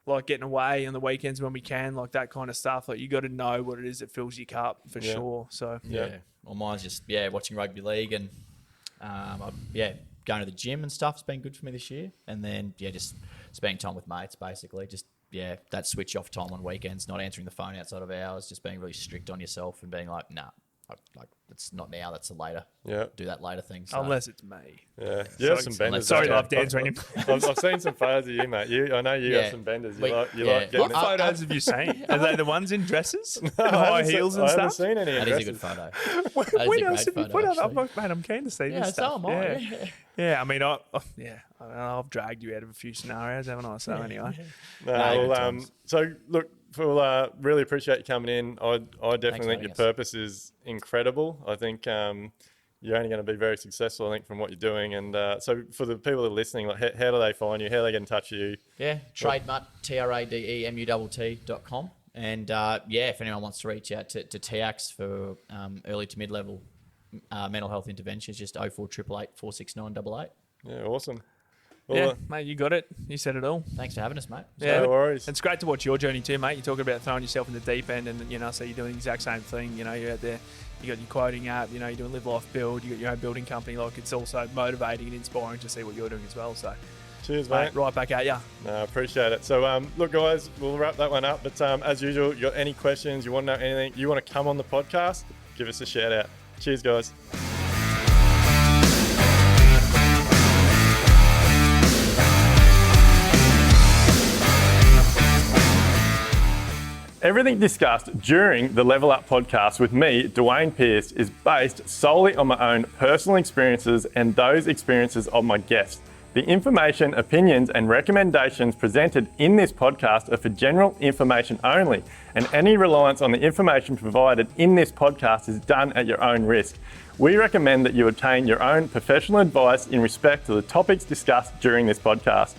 like getting away on the weekends when we can, like that kind of stuff. Like you got to know what it is that fills your cup for sure. So Well, mine's just watching rugby league and going to the gym and stuff's been good for me this year. And then just spending time with mates, basically. Just that switch off time on weekends, not answering the phone outside of hours, just being really strict on yourself and being like, nah, like it's not now, that's a later. Yeah. Do that later thing. So. Unless it's me. Yeah. You have some benders. Sorry, love answering him. I've seen some photos of you, mate. I know you have some benders. You like getting What it. photos have you seen? Are they the ones in dresses and I high haven't heels seen- and I haven't stuff? seen any That in is a good dresses. photo. What else have you put up? actually. Mate, I'm keen to see this So stuff. am I. Yeah, I mean, I've dragged you out of a few scenarios, haven't I? So anyway. So look, we'll really appreciate you coming in. I definitely think having your us. purpose is incredible. I think you're only going to be very successful, I think, from what you're doing. And so for the people that are listening, like how do they find you? How do they get in touch with you? Yeah, trademut, TRADEMUTT.com. And if anyone wants to reach out to TAX for early to mid-level mental health interventions, just 0488 469 88. Yeah, awesome. Well, Mate, you got it. You said it all. Thanks for having us, mate. Yeah, no worries. It's great to watch your journey too, mate. You're talking about throwing yourself in the deep end, and so you're doing the exact same thing. You're out there. You got your quoting app. You're doing Live Life Build. You got your own building company. Like it's also motivating and inspiring to see what you're doing as well. So, cheers, mate. right back at ya. No, I appreciate it. So, look, guys, we'll wrap that one up. But as usual, you got any questions, you want to know anything, you want to come on the podcast, give us a shout out. Cheers, guys. Everything discussed during the Level Up podcast with me, Duayne Pearce, is based solely on my own personal experiences and those experiences of my guests. The information, opinions, and recommendations presented in this podcast are for general information only, and any reliance on the information provided in this podcast is done at your own risk. We recommend that you obtain your own professional advice in respect to the topics discussed during this podcast.